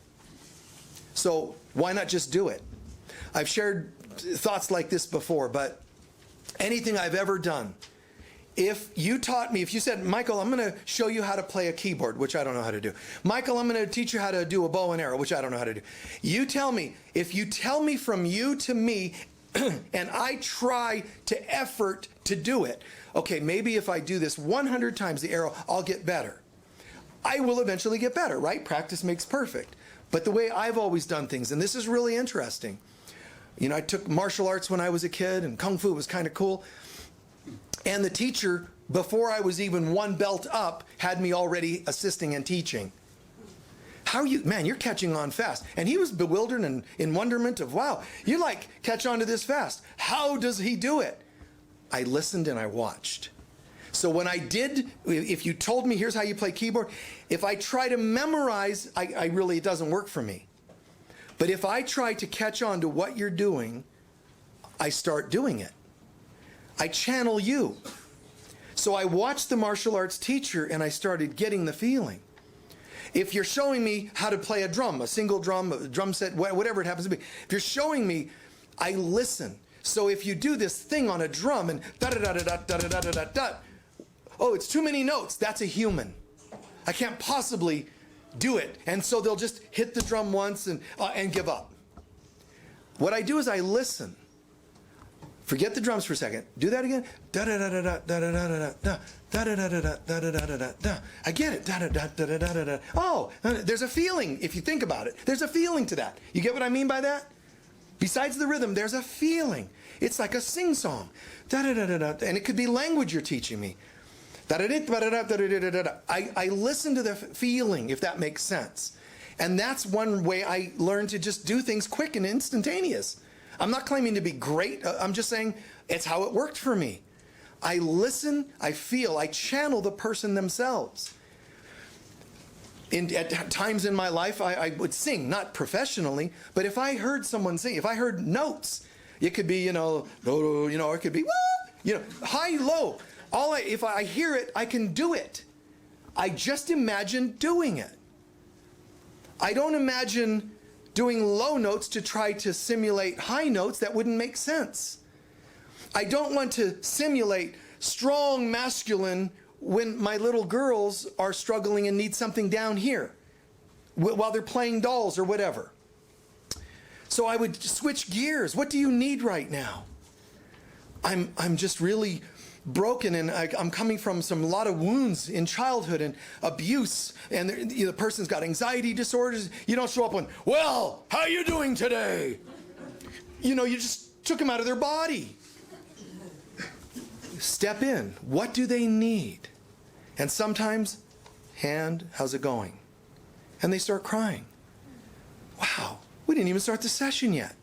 So why not just do it? I've shared thoughts like this before, but anything I've ever done, if you taught me, if you said, Michael, I'm going to show you how to play a keyboard, which I don't know how to do. Michael, I'm going to teach you how to do a bow and arrow, which I don't know how to do. You tell me, if you tell me from you to me, and I try to effort to do it, okay, maybe if I do this 100 times the arrow, I'll get better. I will eventually get better, right? Practice makes perfect. But the way I've always done things, and this is really interesting. You know, I took martial arts when I was a kid, and Kung Fu was kind of cool. And the teacher, before I was even one belt up, had me already assisting and teaching. How are you, man, you're catching on fast. And he was bewildered and in wonderment of, wow, you like catch on to this fast. How does he do it? I listened and I watched. So when I did, if you told me here's how you play keyboard, if I try to memorize, I really, it doesn't work for me. But if I try to catch on to what you're doing, I start doing it. I channel you. So I watched the martial arts teacher and I started getting the feeling. If you're showing me how to play a drum, a single drum, a drum set, whatever it happens to be, if you're showing me, I listen. So if you do this thing on a drum and da-da-da-da-da-da-da-da-da-da, oh, it's too many notes, that's a human. I can't possibly do it. And so they'll just hit the drum once and give up. What I do is I listen. Forget the drums for a second. Do that again. Da da da da da da da da da da da da da da da da da da. I get it. Da da da da da da da. Oh, there's a feeling if you think about it. There's a feeling to that. You get what I mean by that? Besides the rhythm, there's a feeling. It's like a sing-song. Da da da da da. And it could be language you're teaching me. Da da da da da da da da da. I listen to the feeling, if that makes sense. And that's one way I learned to just do things quick and instantaneous. I'm not claiming to be great. I'm just saying it's how it worked for me. I listen, I feel, I channel the person themselves. At times in my life, I would sing, not professionally, but if I heard someone sing, if I heard notes, it could be, or it could be, high, low. If I hear it, I can do it. I just imagine doing it. I don't imagine doing low notes to try to simulate high notes. That wouldn't make sense. I don't want to simulate strong masculine when my little girls are struggling and need something down here while they're playing dolls or whatever. So I would switch gears. What do you need right now? I'm just really broken, and I'm coming from a lot of wounds in childhood and abuse, and the person's got anxiety disorders. You don't show up on, well, how are you doing today? You just took them out of their body. Step in. What do they need? And sometimes, hand, how's it going? And they start crying. Wow, we didn't even start the session yet.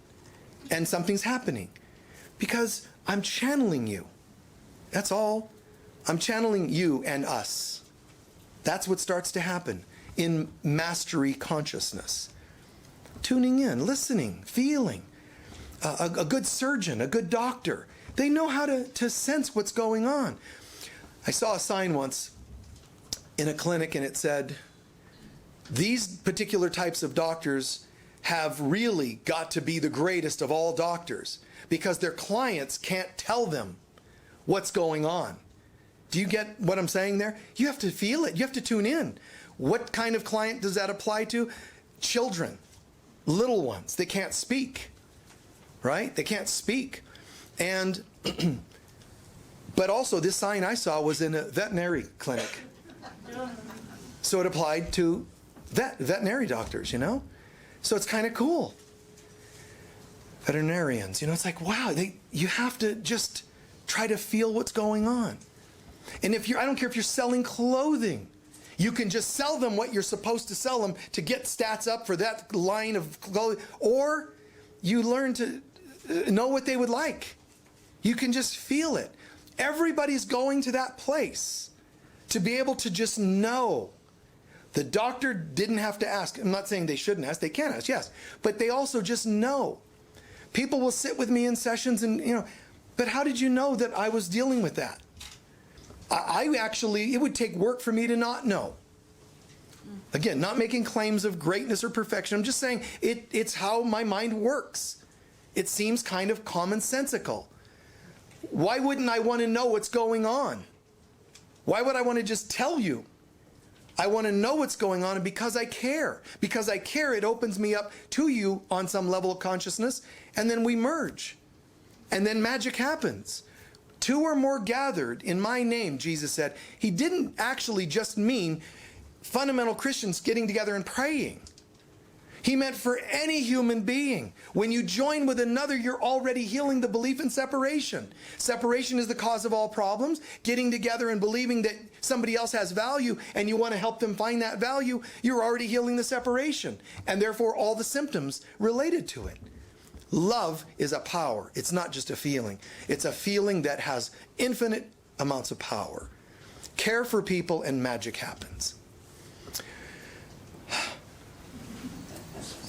And something's happening because I'm channeling you. That's all. I'm channeling you and us. That's what starts to happen in mastery consciousness. Tuning in, listening, feeling. A good surgeon, a good doctor, they know how to sense what's going on. I saw a sign once in a clinic and it said, these particular types of doctors have really got to be the greatest of all doctors because their clients can't tell them what's going on. Do you get what I'm saying there? You have to feel it. You have to tune in. What kind of client does that apply to? Children, little ones. They can't speak, right? They can't speak. And, but also this sign I saw was in a veterinary clinic. So it applied to veterinary doctors, you know? So it's kind of cool. Veterinarians, you know, it's like, wow, you have to just try to feel what's going on. And if I don't care if you're selling clothing, you can just sell them what you're supposed to sell them to get stats up for that line of clothing. Or you learn to know what they would like. You can just feel it. Everybody's going to that place to be able to just know. The doctor didn't have to ask. I'm not saying they shouldn't ask. They can ask, yes. But they also just know. People will sit with me in sessions and, you know, but how did you know that I was dealing with that? I actually, it would take work for me to not know. Again, not making claims of greatness or perfection. I'm just saying it's how my mind works. It seems kind of commonsensical. Why wouldn't I want to know what's going on? Why would I want to just tell you? I want to know what's going on, and because I care. Because I care, it opens me up to you on some level of consciousness, and then we merge. And then magic happens. 2 or more gathered in my name, Jesus said. He didn't actually just mean fundamental Christians getting together and praying. He meant for any human being. When you join with another, you're already healing the belief in separation. Separation is the cause of all problems. Getting together and believing that somebody else has value and you want to help them find that value, you're already healing the separation. And therefore all the symptoms related to it. Love is a power. It's not just a feeling. It's a feeling that has infinite amounts of power. Care for people and magic happens.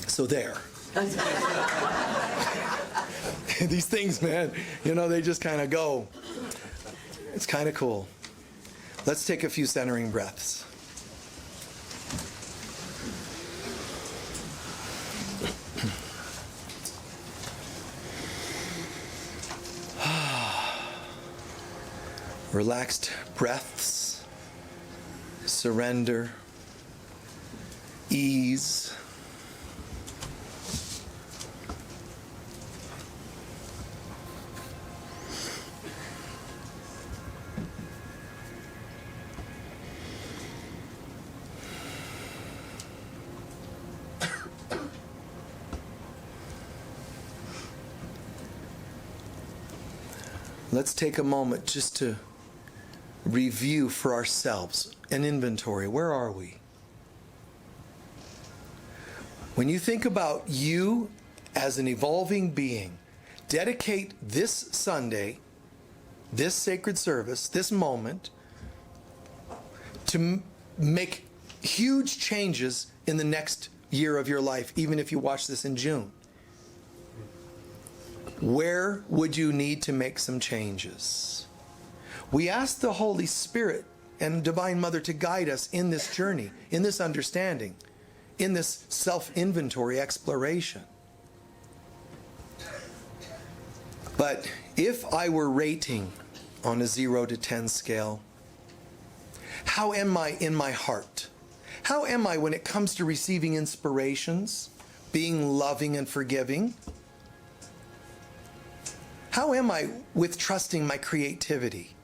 So there. These things, man, you know, they just kind of go. It's kind of cool. Let's take a few centering breaths. Relaxed breaths, surrender, ease. Let's take a moment just to review for ourselves an inventory. Where are we? When you think about you as an evolving being, dedicate this Sunday, this sacred service, this moment, to make huge changes in the next year of your life, even if you watch this in June. Where would you need to make some changes? We ask the Holy Spirit and Divine Mother to guide us in this journey, in this understanding, in this self-inventory exploration. But if I were rating on a 0 to 10 scale, how am I in my heart? How am I when it comes to receiving inspirations, being loving and forgiving? How am I with trusting my creativity?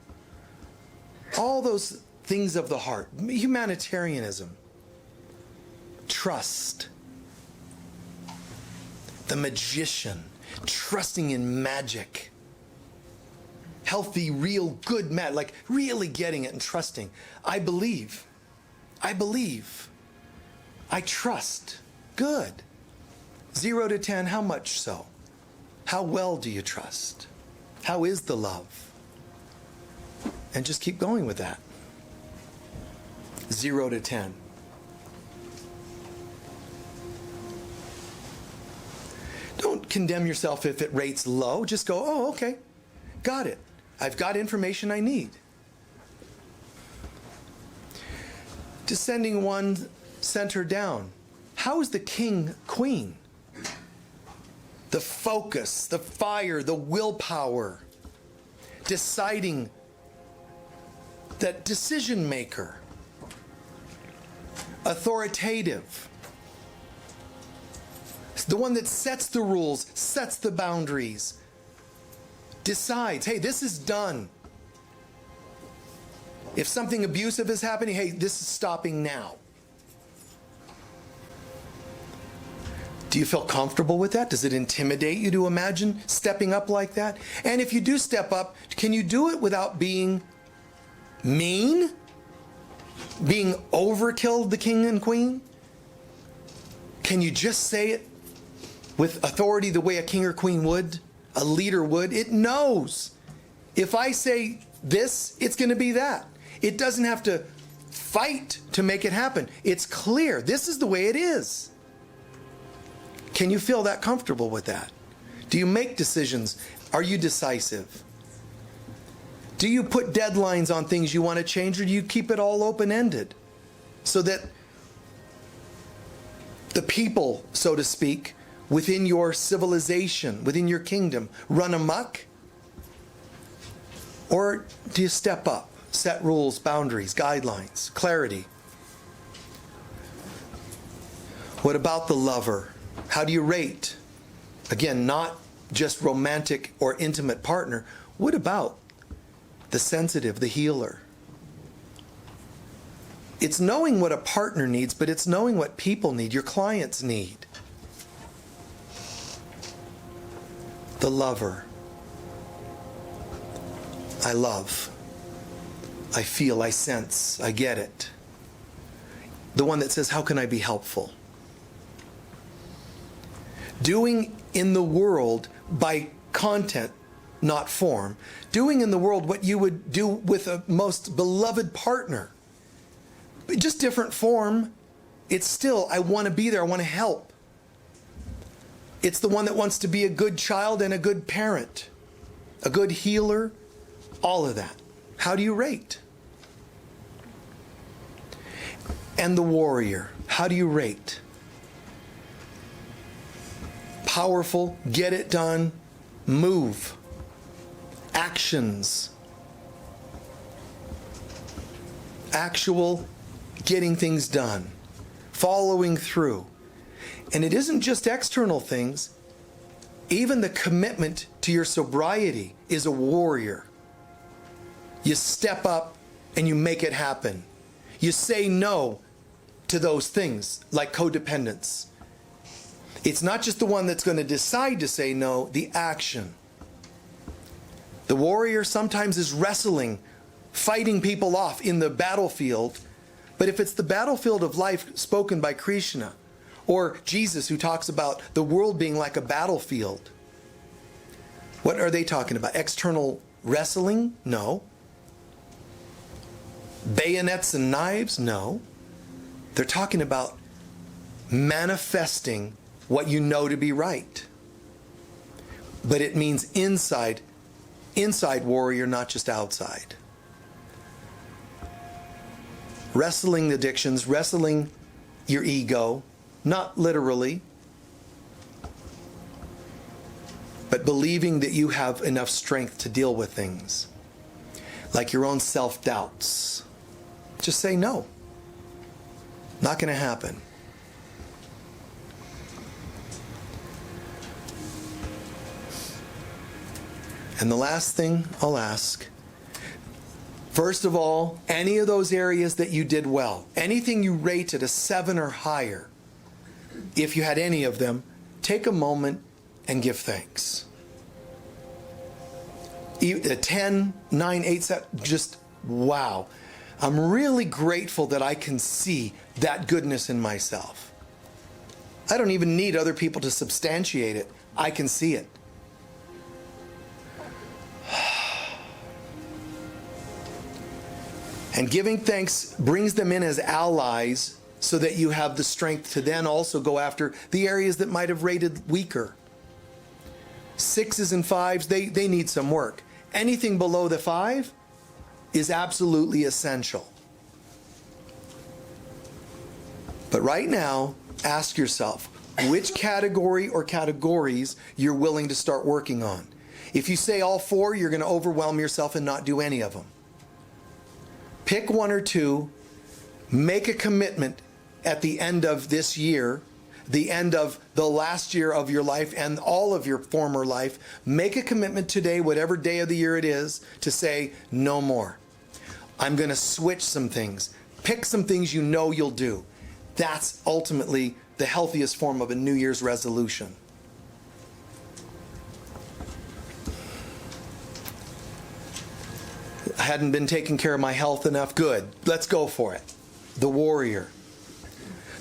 All those things of the heart, humanitarianism, trust, the magician, trusting in magic, healthy, real, good magic, like really getting it and trusting. I believe, I trust, good. 0 to 10, how much so? How well do you trust? How is the love? And just keep going with that. 0 to 10. Don't condemn yourself if it rates low. Just go, oh, okay, got it. I've got information I need. Descending 1 center down. How is the king, queen? the focus, the fire, the willpower, deciding, that decision maker, authoritative, the one that sets the rules, sets the boundaries, decides, hey, this is done. If something abusive is happening, hey, this is stopping now. Do you feel comfortable with that? Does it intimidate you to imagine stepping up like that? And if you do step up, can you do it without being mean? Being overkill, the king and queen? Can you just say it with authority the way a king or queen would, a leader would? It knows. If I say this, it's going to be that. It doesn't have to fight to make it happen. It's clear. This is the way it is. Can you feel that comfortable with that? Do you make decisions? Are you decisive? Do you put deadlines on things you want to change, or do you keep it all open-ended so that the people, so to speak, within your civilization, within your kingdom, run amok? Or do you step up, set rules, boundaries, guidelines, clarity? What about the lover? How do you rate? Again, not just romantic or intimate partner. What about the sensitive, the healer? It's knowing what a partner needs, but it's knowing what people need, your clients need. The lover. I love. I feel, I sense, I get it. The one that says, how can I be helpful? Doing in the world by content, not form. Doing in the world what you would do with a most beloved partner. Just different form. It's still, I want to be there, I want to help. It's the one that wants to be a good child and a good parent, a good healer, all of that. How do you rate? And the warrior, how do you rate? Powerful, get it done, move, actions, actual getting things done, following through. And it isn't just external things. Even the commitment to your sobriety is a warrior. You step up and you make it happen. You say no to those things like codependence. It's not just the one that's going to decide to say no, the action. The warrior sometimes is wrestling, fighting people off in the battlefield. But if it's the battlefield of life spoken by Krishna, or Jesus, who talks about the world being like a battlefield, what are they talking about? External wrestling? No. Bayonets and knives? No. They're talking about manifesting what you know to be right. But it means inside warrior, not just outside. Wrestling addictions, wrestling your ego, not literally, but believing that you have enough strength to deal with things, like your own self-doubts. Just say no. Not going to happen. And the last thing I'll ask, first of all, any of those areas that you did well, anything you rated a 7 or higher, if you had any of them, take a moment and give thanks. A 10, 9, 8, 7, just wow. I'm really grateful that I can see that goodness in myself. I don't even need other people to substantiate it. I can see it. And giving thanks brings them in as allies so that you have the strength to then also go after the areas that might have rated weaker. 6s and 5s, they need some work. Anything below the 5 is absolutely essential. But right now, ask yourself, which category or categories you're willing to start working on. If you say all four, you're going to overwhelm yourself and not do any of them. Pick one or two, make a commitment at the end of this year, the end of the last year of your life and all of your former life. Make a commitment today, whatever day of the year it is, to say no more. I'm going to switch some things. Pick some things you know you'll do. That's ultimately the healthiest form of a New Year's resolution. I hadn't been taking care of my health enough. Good. Let's go for it. The warrior.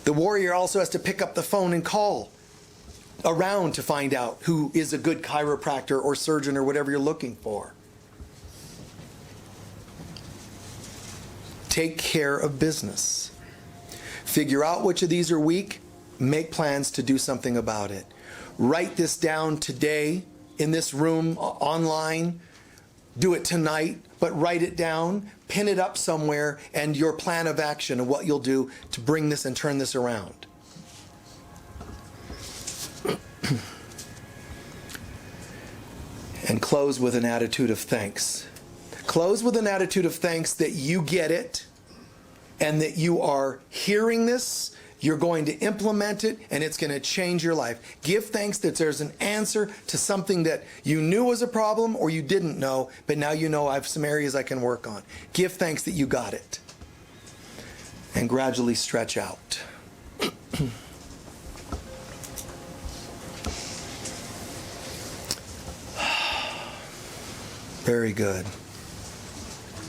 The warrior also has to pick up the phone and call around to find out who is a good chiropractor or surgeon or whatever you're looking for. Take care of business. Figure out which of these are weak. Make plans to do something about it. Write this down today in this room, online. Do it tonight, but write it down, pin it up somewhere, and your plan of action of what you'll do to bring this and turn this around. And close with an attitude of thanks. Close with an attitude of thanks that you get it and that you are hearing this, you're going to implement it, and it's going to change your life. Give thanks that there's an answer to something that you knew was a problem or you didn't know, but now you know I have some areas I can work on. Give thanks that you got it. And gradually stretch out. Very good.